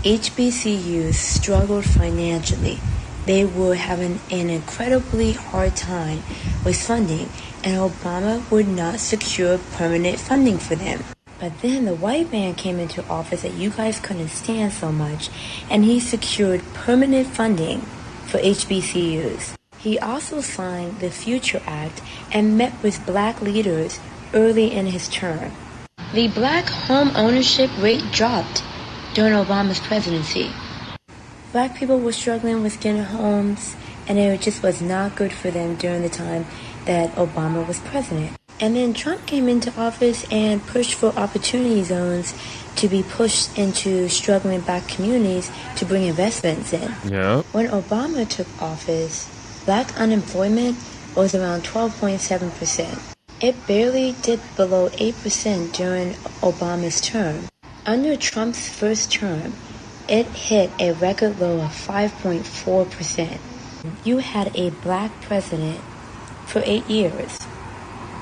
HBCUs struggled financially. They were having an incredibly hard time with funding, and Obama would not secure permanent funding for them. But then the white man came into office that you guys couldn't stand so much, and he secured permanent funding for HBCUs. He also signed the Future Act and met with black leaders early in his term. The black home ownership rate dropped during Obama's presidency. Black people were struggling with getting homes, and it just was not good for them during the time that Obama was president. And then Trump came into office and pushed for opportunity zones to be pushed into struggling black communities to bring investments in. Yeah. When Obama took office, black unemployment was around 12.7%. It barely dipped below 8% during Obama's term. Under Trump's first term, it hit a record low of 5.4%. You had a black president for 8 years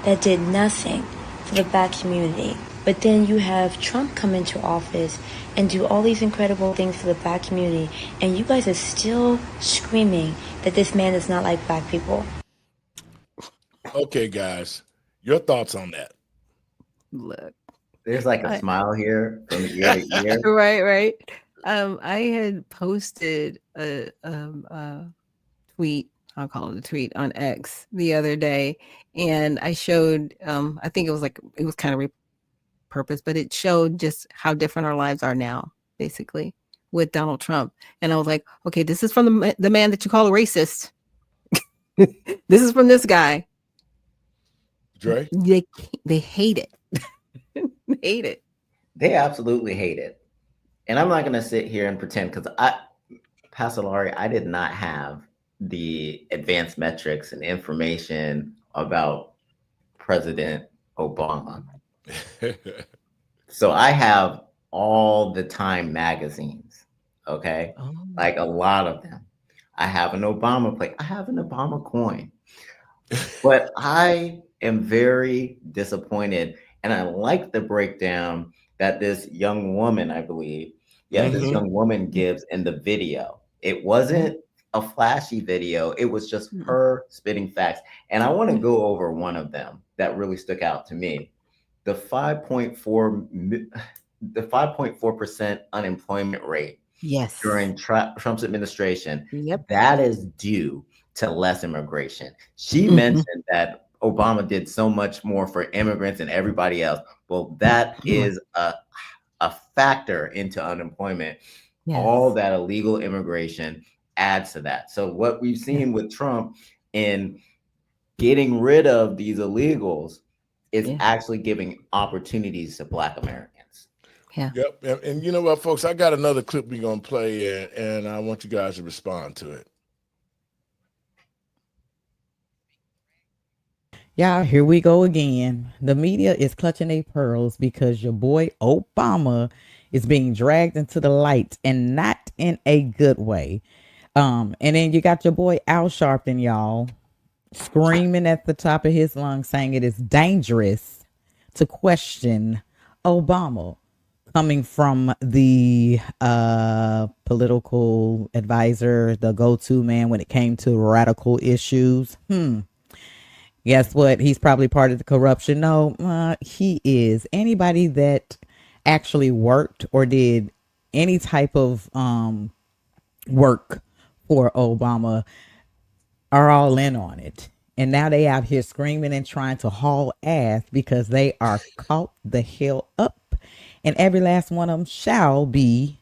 that did nothing for the black community. But then you have Trump come into office and do all these incredible things for the black community, and you guys are still screaming that this man is not like black people. Okay, guys, your thoughts on that? Look, There's like a smile here from ear to ear. right. I had posted a tweet. I'll call it a tweet on X the other day, and I showed. I think it was kind of repurposed, but it showed just how different our lives are now, basically, with Donald Trump. And I was like, okay, this is from the man that you call a racist. This is from this guy. Dre? They hate it. They hate it. They absolutely hate it. And I'm not going to sit here and pretend, because Pastor Lowery, I did not have the advanced metrics and information about President Obama. So I have all the Time magazines, okay? Like a lot of them. I have an Obama plate. I have an Obama coin. But I am very disappointed, and I like the breakdown that this young woman, I believe, this young woman gives in the video. It wasn't a flashy video. It was just her spitting facts. And I want to go over one of them that really stuck out to me. The 5.4% unemployment rate during Trump's administration. That is due to less immigration. She mentioned that Obama did so much more for immigrants and everybody else. Well, that is a factor into unemployment. All that illegal immigration adds to that. So what we've seen with Trump in getting rid of these illegals is actually giving opportunities to Black Americans. Yep. And you know what, folks, I got another clip we're going to play, and I want you guys to respond to it. Y'all, here we go again. The media is clutching their pearls because your boy Obama is being dragged into the light, and not in a good way. And then you got your boy Al Sharpton, y'all, screaming at the top of his lungs, saying it is dangerous to question Obama, coming from the political advisor, the go-to man when it came to radical issues. Guess what? He's probably part of the corruption. No, he is. Anybody that actually worked or did any type of work for Obama are all in on it. And now they out here screaming and trying to haul ass because they are caught the hell up. And every last one of them shall be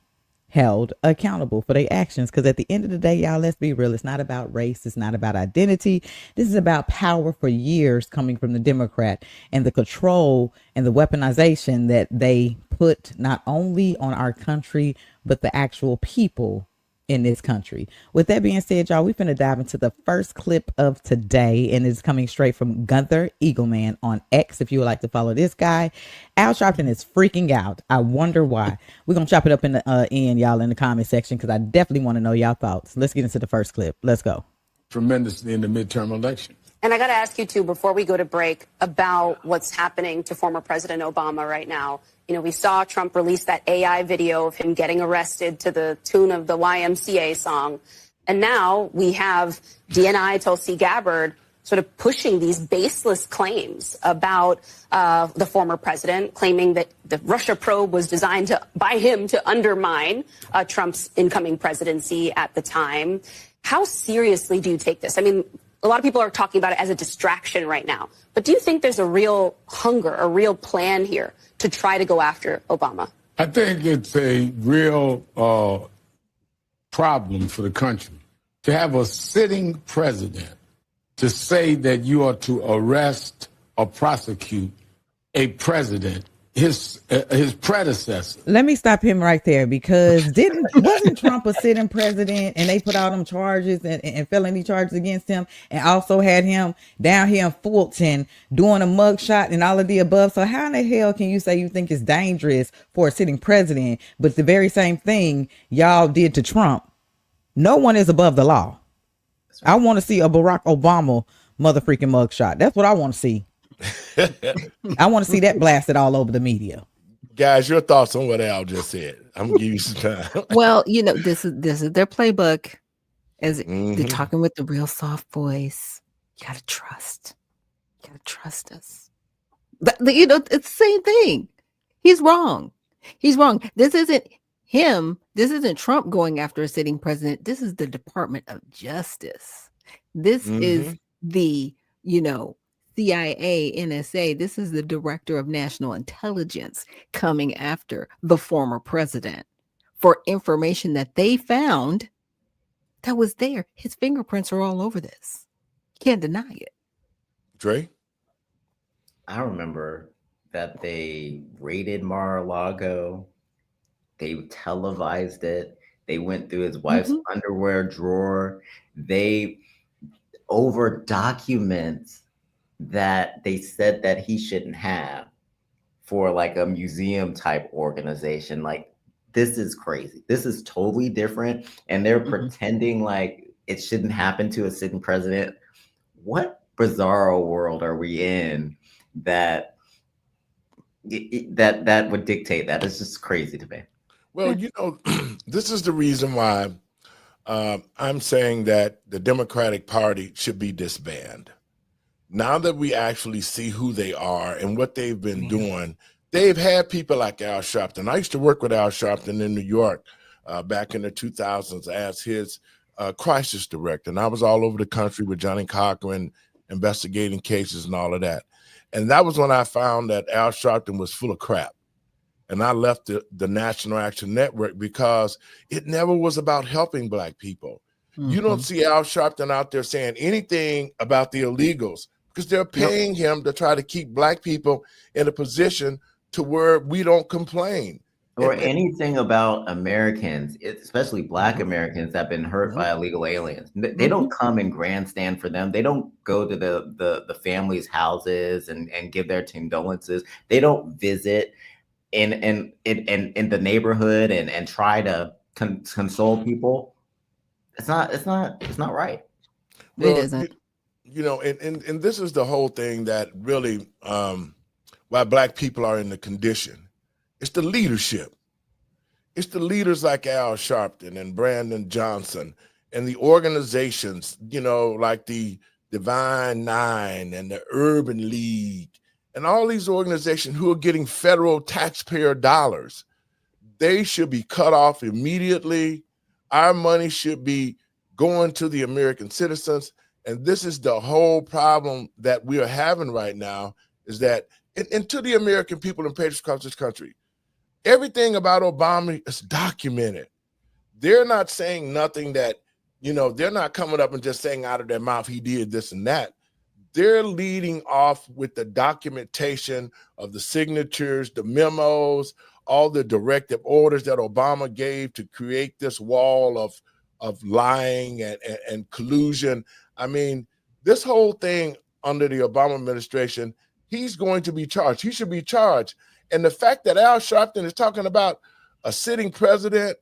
held accountable for their actions. Because at the end of the day, y'all, let's be real. It's not about race. It's not about identity. This is about power for years coming from the Democrat and the control and the weaponization that they put not only on our country, but the actual people in this country. With that being said, y'all, we're finna dive into the first clip of today, and it's coming straight from Gunther Eagleman on X. If you would like to follow this guy, Al Sharpton is freaking out. I wonder why. We're gonna chop it up in the end, y'all, in the comment section, because I definitely want to know y'all thoughts. Let's get into the first clip. Let's go. Tremendously in the midterm election. And I got to ask you, too, before we go to break, about what's happening to former President Obama right now. You know, we saw Trump release that AI video of him getting arrested to the tune of the YMCA song. And now we have DNI Tulsi Gabbard sort of pushing these baseless claims about the former president, claiming that the Russia probe was designed by him to undermine Trump's incoming presidency at the time. How seriously do you take this? I mean, a lot of people are talking about it as a distraction right now, but do you think there's a real hunger, a real plan here to try to go after Obama? I think it's a real problem for the country to have a sitting president to say that you are to arrest or prosecute a president, his predecessor. Let me stop him right there, because wasn't Trump a sitting president and they put all them charges and felony charges against him, and also had him down here in Fulton doing a mugshot and all of the above? So how in the hell can you say you think it's dangerous for a sitting president, but the very same thing y'all did to Trump? No one is above the law. I want to see a Barack Obama motherfreaking mugshot. That's what I want to see. I want to see that blasted all over the media. Guys, your thoughts on what Al just said? I'm gonna give you some time. Well, this is their playbook. As they're talking with the real soft voice. You gotta trust. You gotta trust us. But it's the same thing. He's wrong. He's wrong. This isn't him. This isn't Trump going after a sitting president. This is the Department of Justice. This is the, CIA, NSA. This is the Director of National Intelligence coming after the former president for information that they found that was there. His fingerprints are all over this. Can't deny it. Dre? I remember that they raided Mar-a-Lago. They televised it. They went through his wife's underwear drawer. They over document that they said that he shouldn't have for like a museum type organization. Like, this is crazy. This is totally different. And they're pretending like it shouldn't happen to a sitting president. What bizarro world are we in that would dictate that? It's just crazy to me. Well, this is the reason why I'm saying that the Democratic Party should be disbanded. Now that we actually see who they are and what they've been doing, they've had people like Al Sharpton. I used to work with Al Sharpton in New York back in the 2000s as his crisis director. And I was all over the country with Johnny Cochran investigating cases and all of that. And that was when I found that Al Sharpton was full of crap. And I left the National Action Network because it never was about helping Black people. You don't see Al Sharpton out there saying anything about the illegals because they're paying him to try to keep Black people in a position to where we don't complain. Or anything about Americans, especially Black Americans that have been hurt by illegal aliens. They don't come and grandstand for them. They don't go to the families' houses and give their condolences. They don't visit in the neighborhood and try to console people. It's not right. Well, it isn't. And this is the whole thing that really why Black people are in the condition. It's the leadership. It's the leaders like Al Sharpton and Brandon Johnson and the organizations, like the Divine Nine and the Urban League and all these organizations who are getting federal taxpayer dollars. They should be cut off immediately. Our money should be going to the American citizens. And this is the whole problem that we are having right now, is that, and to the American people and patriots across this country, everything about Obama is documented. They're not saying nothing that, they're not coming up and just saying out of their mouth, he did this and that. They're leading off with the documentation of the signatures, the memos, all the directive orders that Obama gave to create this wall of lying and collusion. I mean, this whole thing under the Obama administration, he's going to be charged. He should be charged. And the fact that Al Sharpton is talking about a sitting president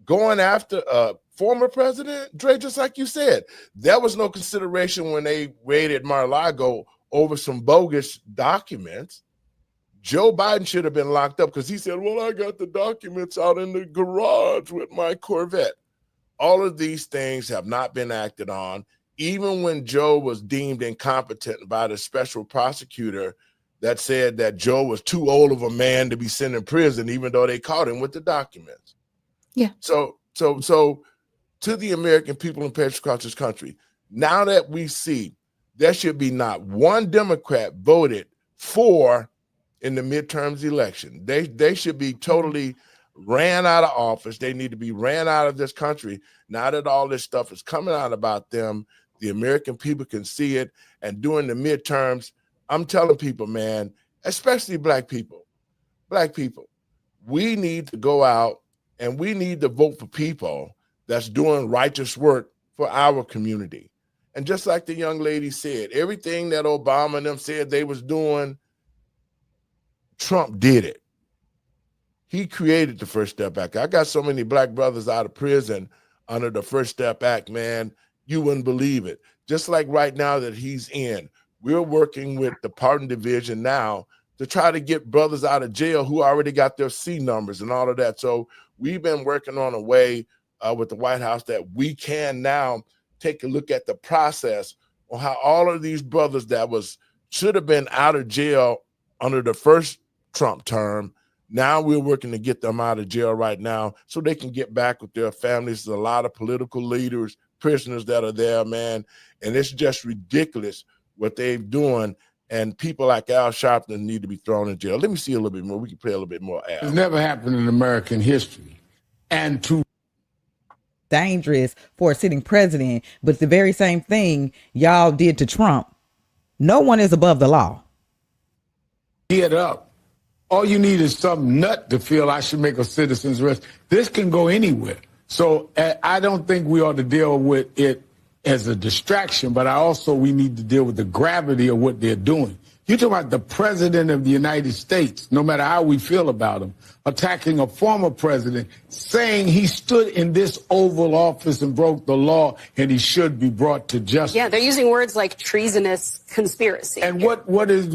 going after a former president, Dre, just like you said, there was no consideration when they raided Mar-a-Lago over some bogus documents. Joe Biden should have been locked up because he said, well, I got the documents out in the garage with my Corvette. All of these things have not been acted on. Even when Joe was deemed incompetent by the special prosecutor that said that Joe was too old of a man to be sent in prison, even though they caught him with the documents. Yeah. So to the American people and patients across this country. Now that we see there should be not one Democrat voted for in the midterms election. They should be totally ran out of office. They need to be ran out of this country. Now that all this stuff is coming out about them, the American people can see it. And during the midterms, I'm telling people, man, especially black people, we need to go out and we need to vote for people that's doing righteous work for our community. And just like the young lady said, everything that Obama and them said they was doing, Trump did it. He created the First Step Act. I got so many black brothers out of prison under the First Step Act, man, you wouldn't believe it. Just like right now that he's in, we're working with the Pardon Division now to try to get brothers out of jail who already got their C numbers and all of that. So we've been working on a way with the White House that we can now take a look at the process on how all of these brothers that should have been out of jail under the first Trump term, now we're working to get them out of jail right now so they can get back with their families. There's a lot of political leaders, prisoners that are there, man, and it's just ridiculous what they're doing. And people like Al Sharpton need to be thrown in jail. Let me see a little bit more. We can play a little bit more, Al. It's never happened in American history. And to dangerous for a sitting president, but the very same thing y'all did to Trump. No one is above the law. Get up. All you need is some nut to feel I should make a citizen's arrest. This can go anywhere. So I don't think we ought to deal with it as a distraction, but we need to deal with the gravity of what they're doing. You're talking about the president of the United States, no matter how we feel about him, attacking a former president, saying he stood in this Oval Office and broke the law and he should be brought to justice. Yeah, they're using words like treasonous conspiracy. And what is,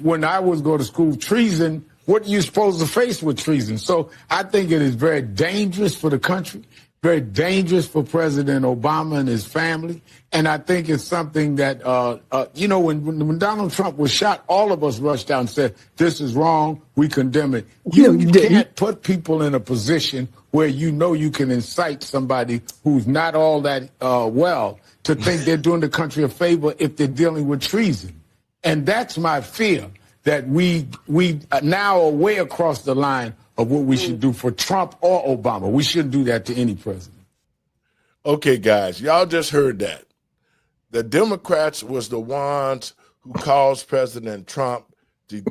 when I was going to school, treason, what are you supposed to face with treason? So I think it is very dangerous for the country, very dangerous for President Obama and his family. And I think it's something that, when Donald Trump was shot, all of us rushed out and said, this is wrong, we condemn it. You can't put people in a position where you can incite somebody who's not all that well to think they're doing the country a favor if they're dealing with treason. And that's my fear, that we now are way across the line of what we should do for Trump or Obama. We shouldn't do that to any president. Okay, guys, y'all just heard that. The Democrats was the ones who caused President Trump to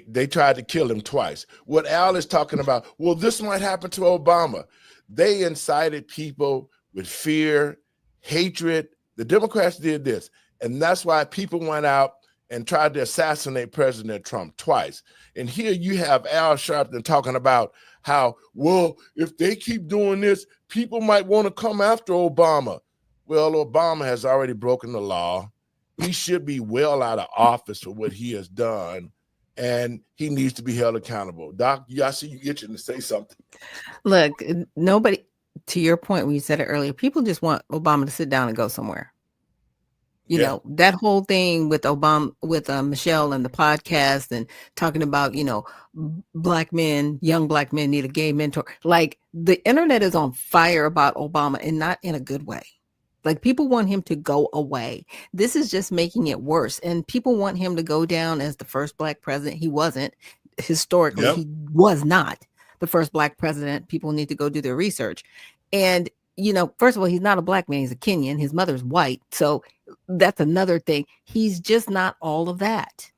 they tried to kill him twice. What Al is talking about, well, this might happen to Obama. They incited people with fear, hatred. The Democrats did this. And that's why people went out and tried to assassinate President Trump twice. And here you have Al Sharpton talking about how, well, if they keep doing this, people might want to come after Obama. Well, Obama has already broken the law. He should be well out of office for what he has done, and he needs to be held accountable. Doc, I see you itching to say something. Look, nobody, to your point when you said it earlier, people just want Obama to sit down and go somewhere. You know, that whole thing with Obama, with Michelle and the podcast and talking about, black men, young black men need a gay mentor. Like, the internet is on fire about Obama, and not in a good way. Like, people want him to go away. This is just making it worse. And people want him to go down as the first black president. He wasn't. Historically, he was not the first black president. People need to go do their research. And, first of all, he's not a black man. He's a Kenyan. His mother's white. So that's another thing. He's just not all of that.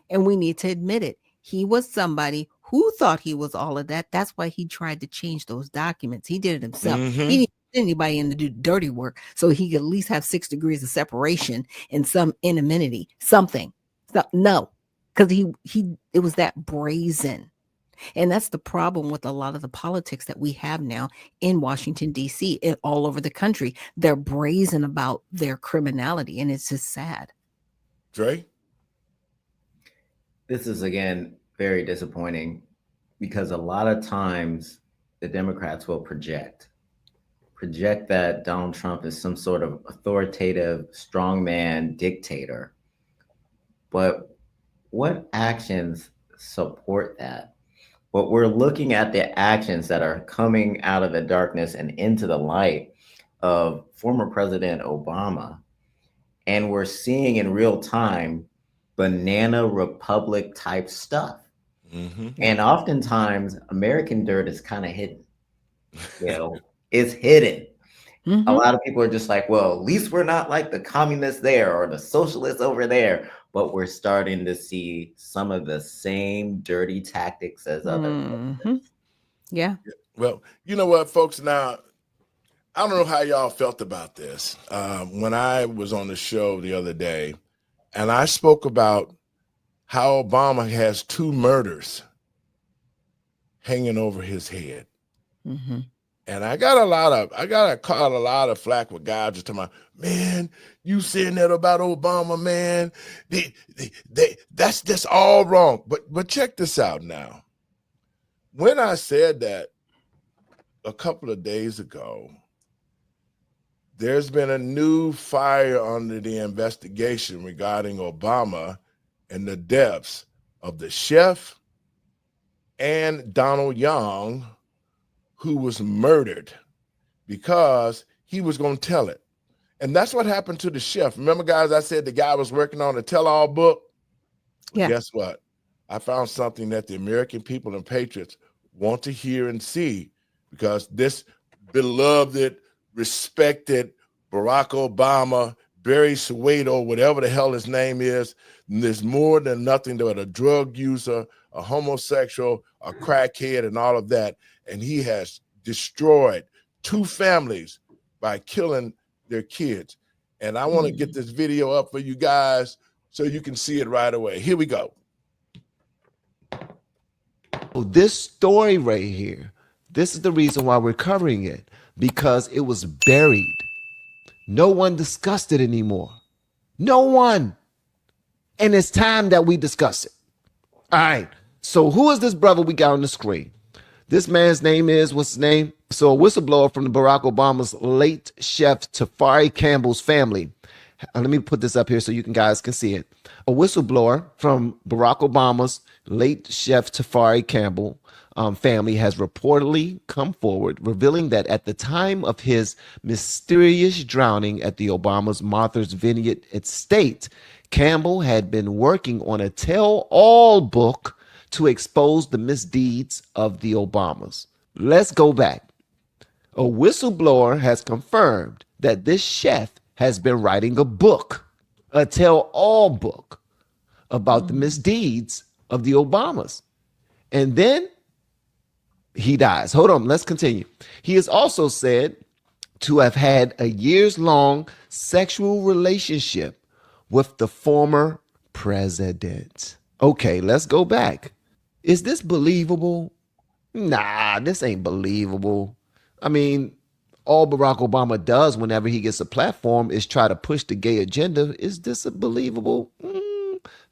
And we need to admit it. He was somebody who thought he was all of that. That's why he tried to change those documents. He did it himself. He didn't put anybody in to do dirty work so he could at least have 6 degrees of separation and some anonymity, something. So, no, because it was that brazen. And that's the problem with a lot of the politics that we have now in Washington, D.C., and all over the country. They're brazen about their criminality, and it's just sad. Dre? This is, again, very disappointing because a lot of times the Democrats will project that Donald Trump is some sort of authoritative, strongman dictator. But what actions support that? but we're looking at the actions that are coming out of the darkness and into the light of former President Obama. And we're seeing in real time banana republic type stuff. And oftentimes American dirt is kind of hidden. It's hidden. A lot of people are just like, well, at least we're not like the communists there or the socialists over there. But we're starting to see some of the same dirty tactics as other. Yeah. Well, you know what, folks? Now, I don't know how y'all felt about this. When I was on the show the other day, and I spoke about how Obama has 2 murders hanging over his head. And I got caught a lot of flack with guys just talking about, man, you saying that about Obama, man. That's all wrong. But check this out now. When I said that a couple of days ago, there's been a new fire under the investigation regarding Obama and the deaths of the chef and Donald Young, who was murdered because he was going to tell it. And that's what happened to the chef. Remember, guys, I said the guy was working on a tell-all book? Yeah. Guess what? I found something that the American people and patriots want to hear and see, because this beloved, respected Barack Obama, Barry Soweto, whatever the hell his name is, there's more than nothing but a drug user, a homosexual, a crackhead, and all of that. And he has destroyed 2 families by killing their kids. And I want to get this video up for you guys so you can see it right away. Here we go. This story right here, this is the reason why we're covering it, because it was buried. No one discussed it anymore. No one. And it's time that we discuss it. All right. So who is this brother we got on the screen? This man's name is, what's his name? So a whistleblower from the Barack Obama's late chef Tafari Campbell's family. Let me put this up here so you guys can see it. A whistleblower from Barack Obama's late chef Tafari Campbell family has reportedly come forward, revealing that at the time of his mysterious drowning at the Obama's Martha's Vineyard estate, Campbell had been working on a tell-all book to expose the misdeeds of the Obamas. Let's go back. A whistleblower has confirmed that this chef has been writing a book, a tell-all book about the misdeeds of the Obamas. And then he dies. Hold on, let's continue. He is also said to have had a years-long sexual relationship with the former president. Okay, let's go back. Is this believable? Nah, this ain't believable. I mean, all Barack Obama does whenever he gets a platform is try to push the gay agenda. Is this believable?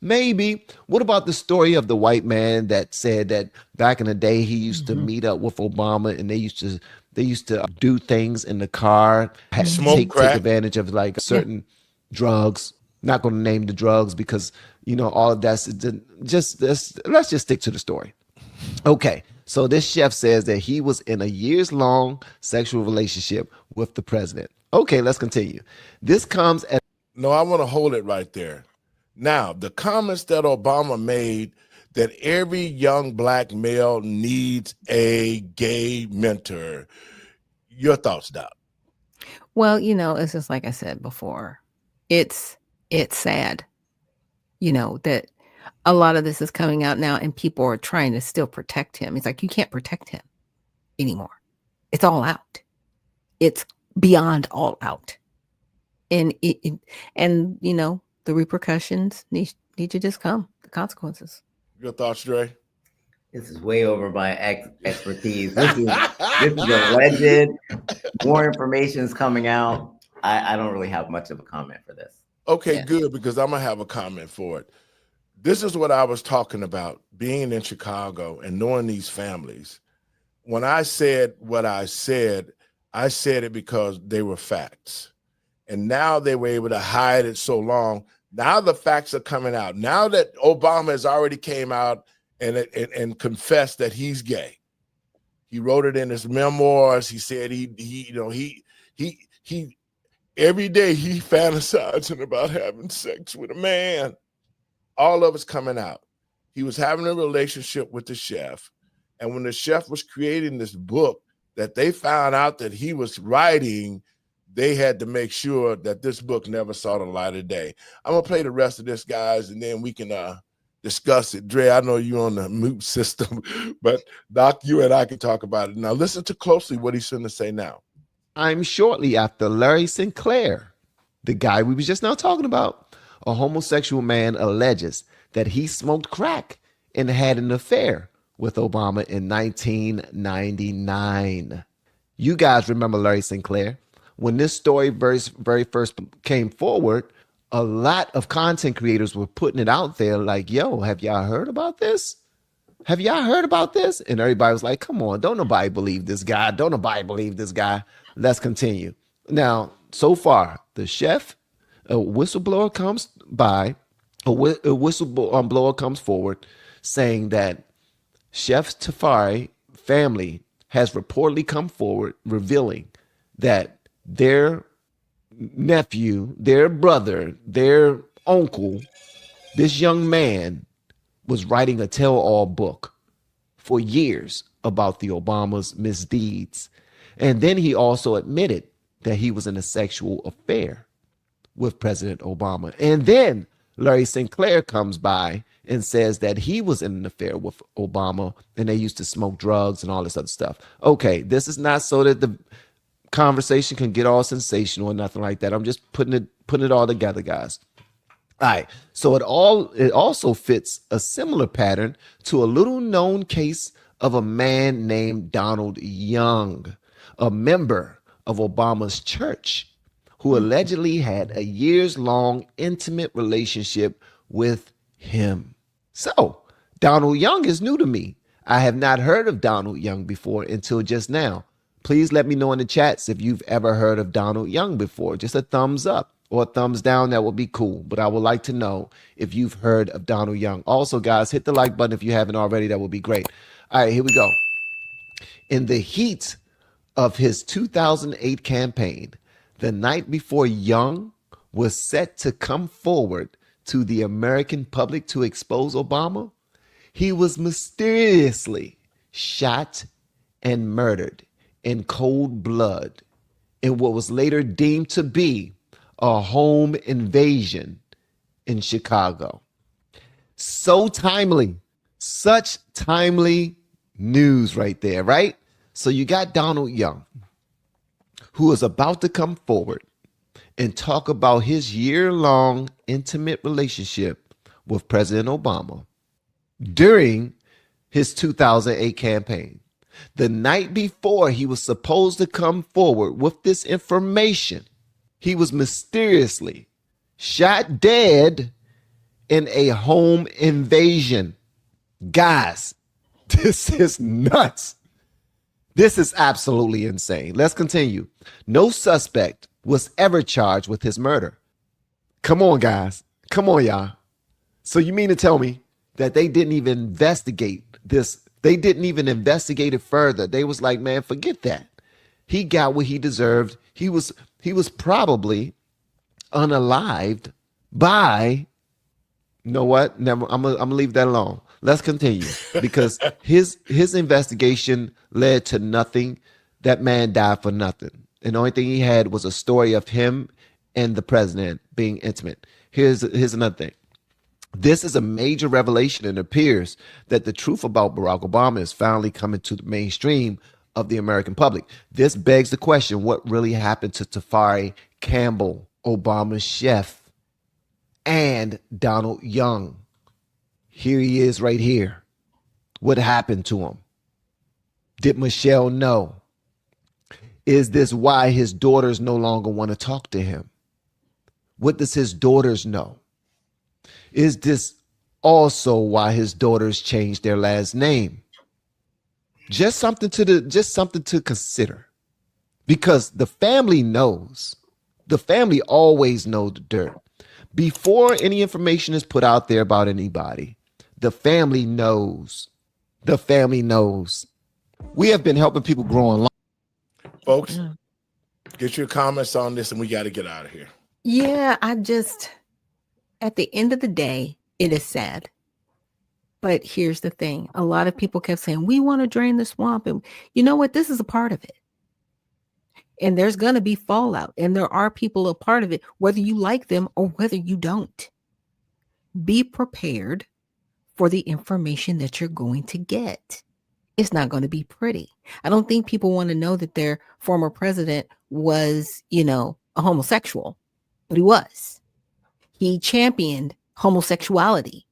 Maybe. What about the story of the white man that said that back in the day he used to meet up with Obama and they used to do things in the car, take advantage of like certain drugs. Not going to name the drugs because all of that's let's just stick to the story. Okay. So this chef says that he was in a years-long sexual relationship with the president. Okay, let's continue. This comes at... No, I want to hold it right there. Now, the comments that Obama made that every young black male needs a gay mentor. Your thoughts, Doc? Well, it's just like I said before. It's sad, that a lot of this is coming out now and people are trying to still protect him. It's like, you can't protect him anymore. It's all out. It's beyond all out. And the repercussions need to just come, the consequences. Your thoughts, Dre? This is way over my expertise. This is alleged. More information is coming out. I don't really have much of a comment for this. Okay, good, because I'm going to have a comment for it. This is what I was talking about, being in Chicago and knowing these families. When I said what I said it because they were facts. And now they were able to hide it so long. Now the facts are coming out. Now that Obama has already came out and confessed that he's gay. He wrote it in his memoirs. He said he every day he fantasizing about having sex with a man. All of it's coming out. He was having a relationship with the chef. And when the chef was creating this book that they found out that he was writing, they had to make sure that this book never saw the light of day. I'm going to play the rest of this, guys, and then we can discuss it. Dre, I know you're on the mute system, but Doc, you and I can talk about it. Now, listen to closely what he's going to say now. I'm shortly after Larry Sinclair, the guy we was just now talking about, a homosexual man alleges that he smoked crack and had an affair with Obama in 1999. You guys remember Larry Sinclair? When this story very first came forward, a lot of content creators were putting it out there like, yo, have y'all heard about this? Have y'all heard about this? And everybody was like, come on, don't nobody believe this guy. Don't nobody believe this guy. Let's continue. Now, so far, the chef, a whistleblower comes by, a whistleblower comes forward saying that Chef Tafari family has reportedly come forward revealing that their nephew, their brother, their uncle, this young man was writing a tell-all book for years about the Obama's misdeeds. And then he also admitted that he was in a sexual affair with President Obama. And then Larry Sinclair comes by and says that he was in an affair with Obama and they used to smoke drugs and all this other stuff. Okay, this is not so that the conversation can get all sensational or nothing like that. I'm just putting it all together, guys. All right, so it also fits a similar pattern to a little known case of a man named Donald Young, a member of Obama's church, who allegedly had a years-long intimate relationship with him. So Donald Young is new to me. I have not heard of Donald Young before until just now. Please let me know in the chats if you've ever heard of Donald Young before. Just a thumbs up or a thumbs down, that would be cool. But I would like to know if you've heard of Donald Young. Also, guys, hit the like button if you haven't already. That would be great. All right, here we go. In the heat of his 2008 campaign, the night before Young was set to come forward to the American public to expose Obama, he was mysteriously shot and murdered in cold blood in what was later deemed to be a home invasion in Chicago. So timely, such timely news right there, right? So you got Donald Young, who is about to come forward and talk about his year-long intimate relationship with President Obama during his 2008 campaign. The night before he was supposed to come forward with this information, he was mysteriously shot dead in a home invasion. Guys, this is nuts. This is absolutely insane. Let's continue. No suspect was ever charged with his murder. Come on, guys. Come on, y'all. So you mean to tell me that they didn't even investigate this? They didn't even investigate it further. They was like, man, forget that. He got what he deserved. He was probably unalived by, you know what? Never. I'm gonna leave that alone. Let's continue, because his investigation led to nothing. That man died for nothing. And the only thing he had was a story of him and the president being intimate. Here's another thing. This is a major revelation, and it appears that the truth about Barack Obama is finally coming to the mainstream of the American public. This begs the question, what really happened to Tafari Campbell, Obama's chef, and Donald Young? Here he is right here. What happened to him? Did Michelle know? Is this why his daughters no longer want to talk to him? What does his daughters know? Is this also why his daughters changed their last name? Just something to consider. Because the family knows. The family always knows the dirt. Before any information is put out there about anybody, The family knows. The family knows. We have been helping people grow online. Folks, get your comments on this and we got to get out of here. Yeah, at the end of the day, it is sad. But here's the thing. A lot of people kept saying, we want to drain the swamp. And you know what? This is a part of it. And there's going to be fallout. And there are people a part of it, whether you like them or whether you don't. Be prepared for the information that you're going to get. It's not going to be pretty. I don't think people want to know that their former president was, a homosexual, but he was. He championed homosexuality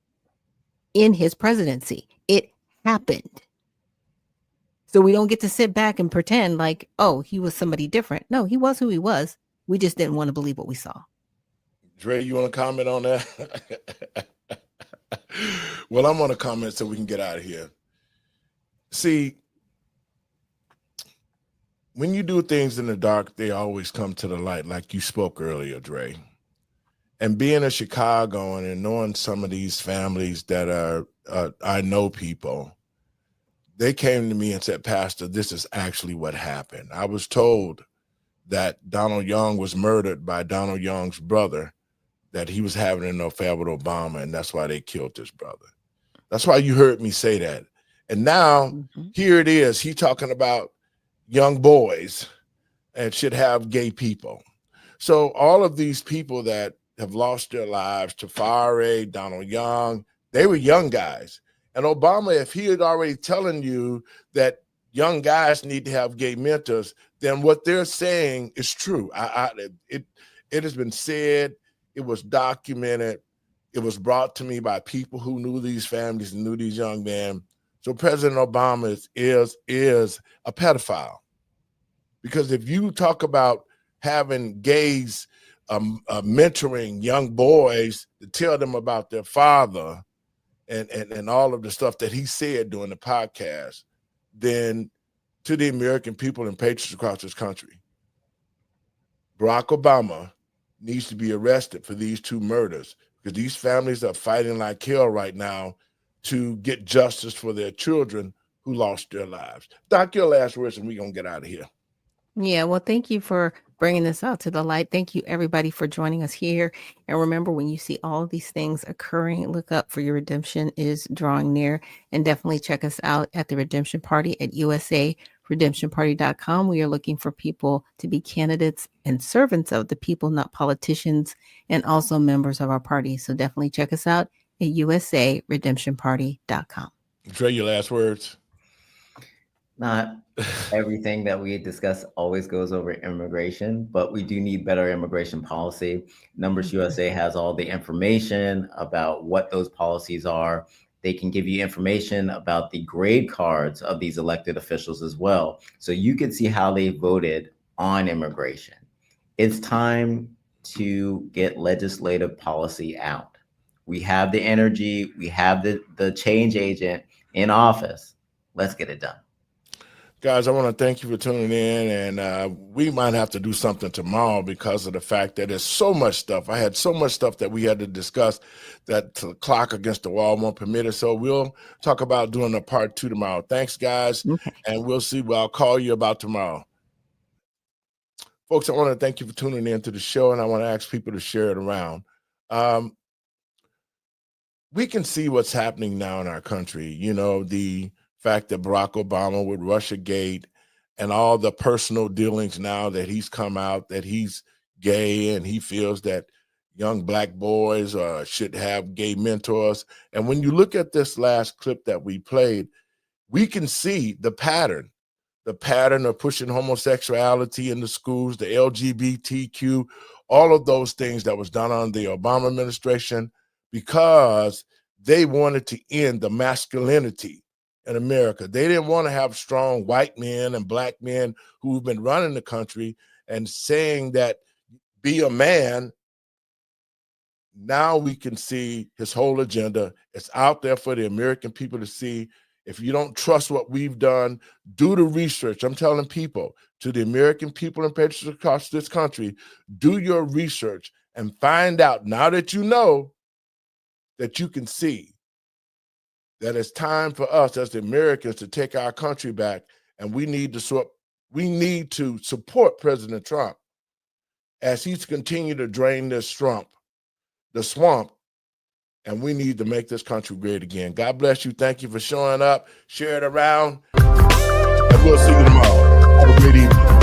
in his presidency. It happened. So we don't get to sit back and pretend like, oh, he was somebody different. No, he was who he was. We just didn't want to believe what we saw. Dre, you want to comment on that? Well, I'm going to comment so we can get out of here. See, when you do things in the dark, they always come to the light, like you spoke earlier, Dre. And being a Chicagoan and knowing some of these families that are, I know people, they came to me and said, Pastor, this is actually what happened. I was told that Donald Young was murdered by Donald Young's brother, that he was having an affair with Obama, and that's why they killed his brother. That's why you heard me say that. And now here it is. He talking about young boys and should have gay people. So all of these people that have lost their lives, Tafari, Donald Young, they were young guys. And Obama, if he had already telling you that young guys need to have gay mentors, then what they're saying is true. It has been said, it was documented, it was brought to me by people who knew these families and knew these young men. So President Obama is a pedophile. Because if you talk about having gays mentoring young boys to tell them about their father and all of the stuff that he said during the podcast, then to the American people and patriots across this country, Barack Obama needs to be arrested for these two murders, because these families are fighting like hell right now to get justice for their children who lost their lives. Doc, your last words, and we're going to get out of here. Yeah, well, thank you for bringing this out to the light. Thank you, everybody, for joining us here. And remember, when you see all of these things occurring, look up, for your redemption is drawing near. And definitely check us out at the Redemption Party at usaredemptionparty.com. We are looking for people to be candidates and servants of the people, not politicians, and also members of our party. So definitely check us out at usaredemptionparty.com. Dre, your last words. Not everything that we discuss always goes over immigration, but we do need better immigration policy. Numbers USA has all the information about what those policies are. They can give you information about the grade cards of these elected officials as well. So you can see how they voted on immigration. It's time to get legislative policy out. We have the energy, we have the change agent in office. Let's get it done. Guys, I want to thank you for tuning in, and we might have to do something tomorrow because of the fact that there's so much stuff. I had so much stuff that we had to discuss that the clock against the wall won't permit it. So we'll talk about doing a part 2 tomorrow. Thanks, guys, and we'll see. Well, I'll call you about tomorrow. Folks, I want to thank you for tuning in to the show, and I want to ask people to share it around. We can see what's happening now in our country. You know, the fact that Barack Obama with Russiagate and all the personal dealings now that he's come out, that he's gay and he feels that young Black boys should have gay mentors. And when you look at this last clip that we played, we can see the pattern of pushing homosexuality in the schools, the LGBTQ, all of those things that was done under the Obama administration, because they wanted to end the masculinity in America. They didn't want to have strong white men and Black men who've been running the country and saying that be a man. Now we can see his whole agenda. It's out there for the American people to see. If you don't trust what we've done, do the research. I'm telling people, to the American people and patriots across this country, do your research and find out, now that you know, that you can see that it's time for us as the Americans to take our country back, and we need to support President Trump as he's continued to drain the swamp, and we need to make this country great again. God bless you. Thank you for showing up. Share it around, and we'll see you tomorrow. Have a great evening.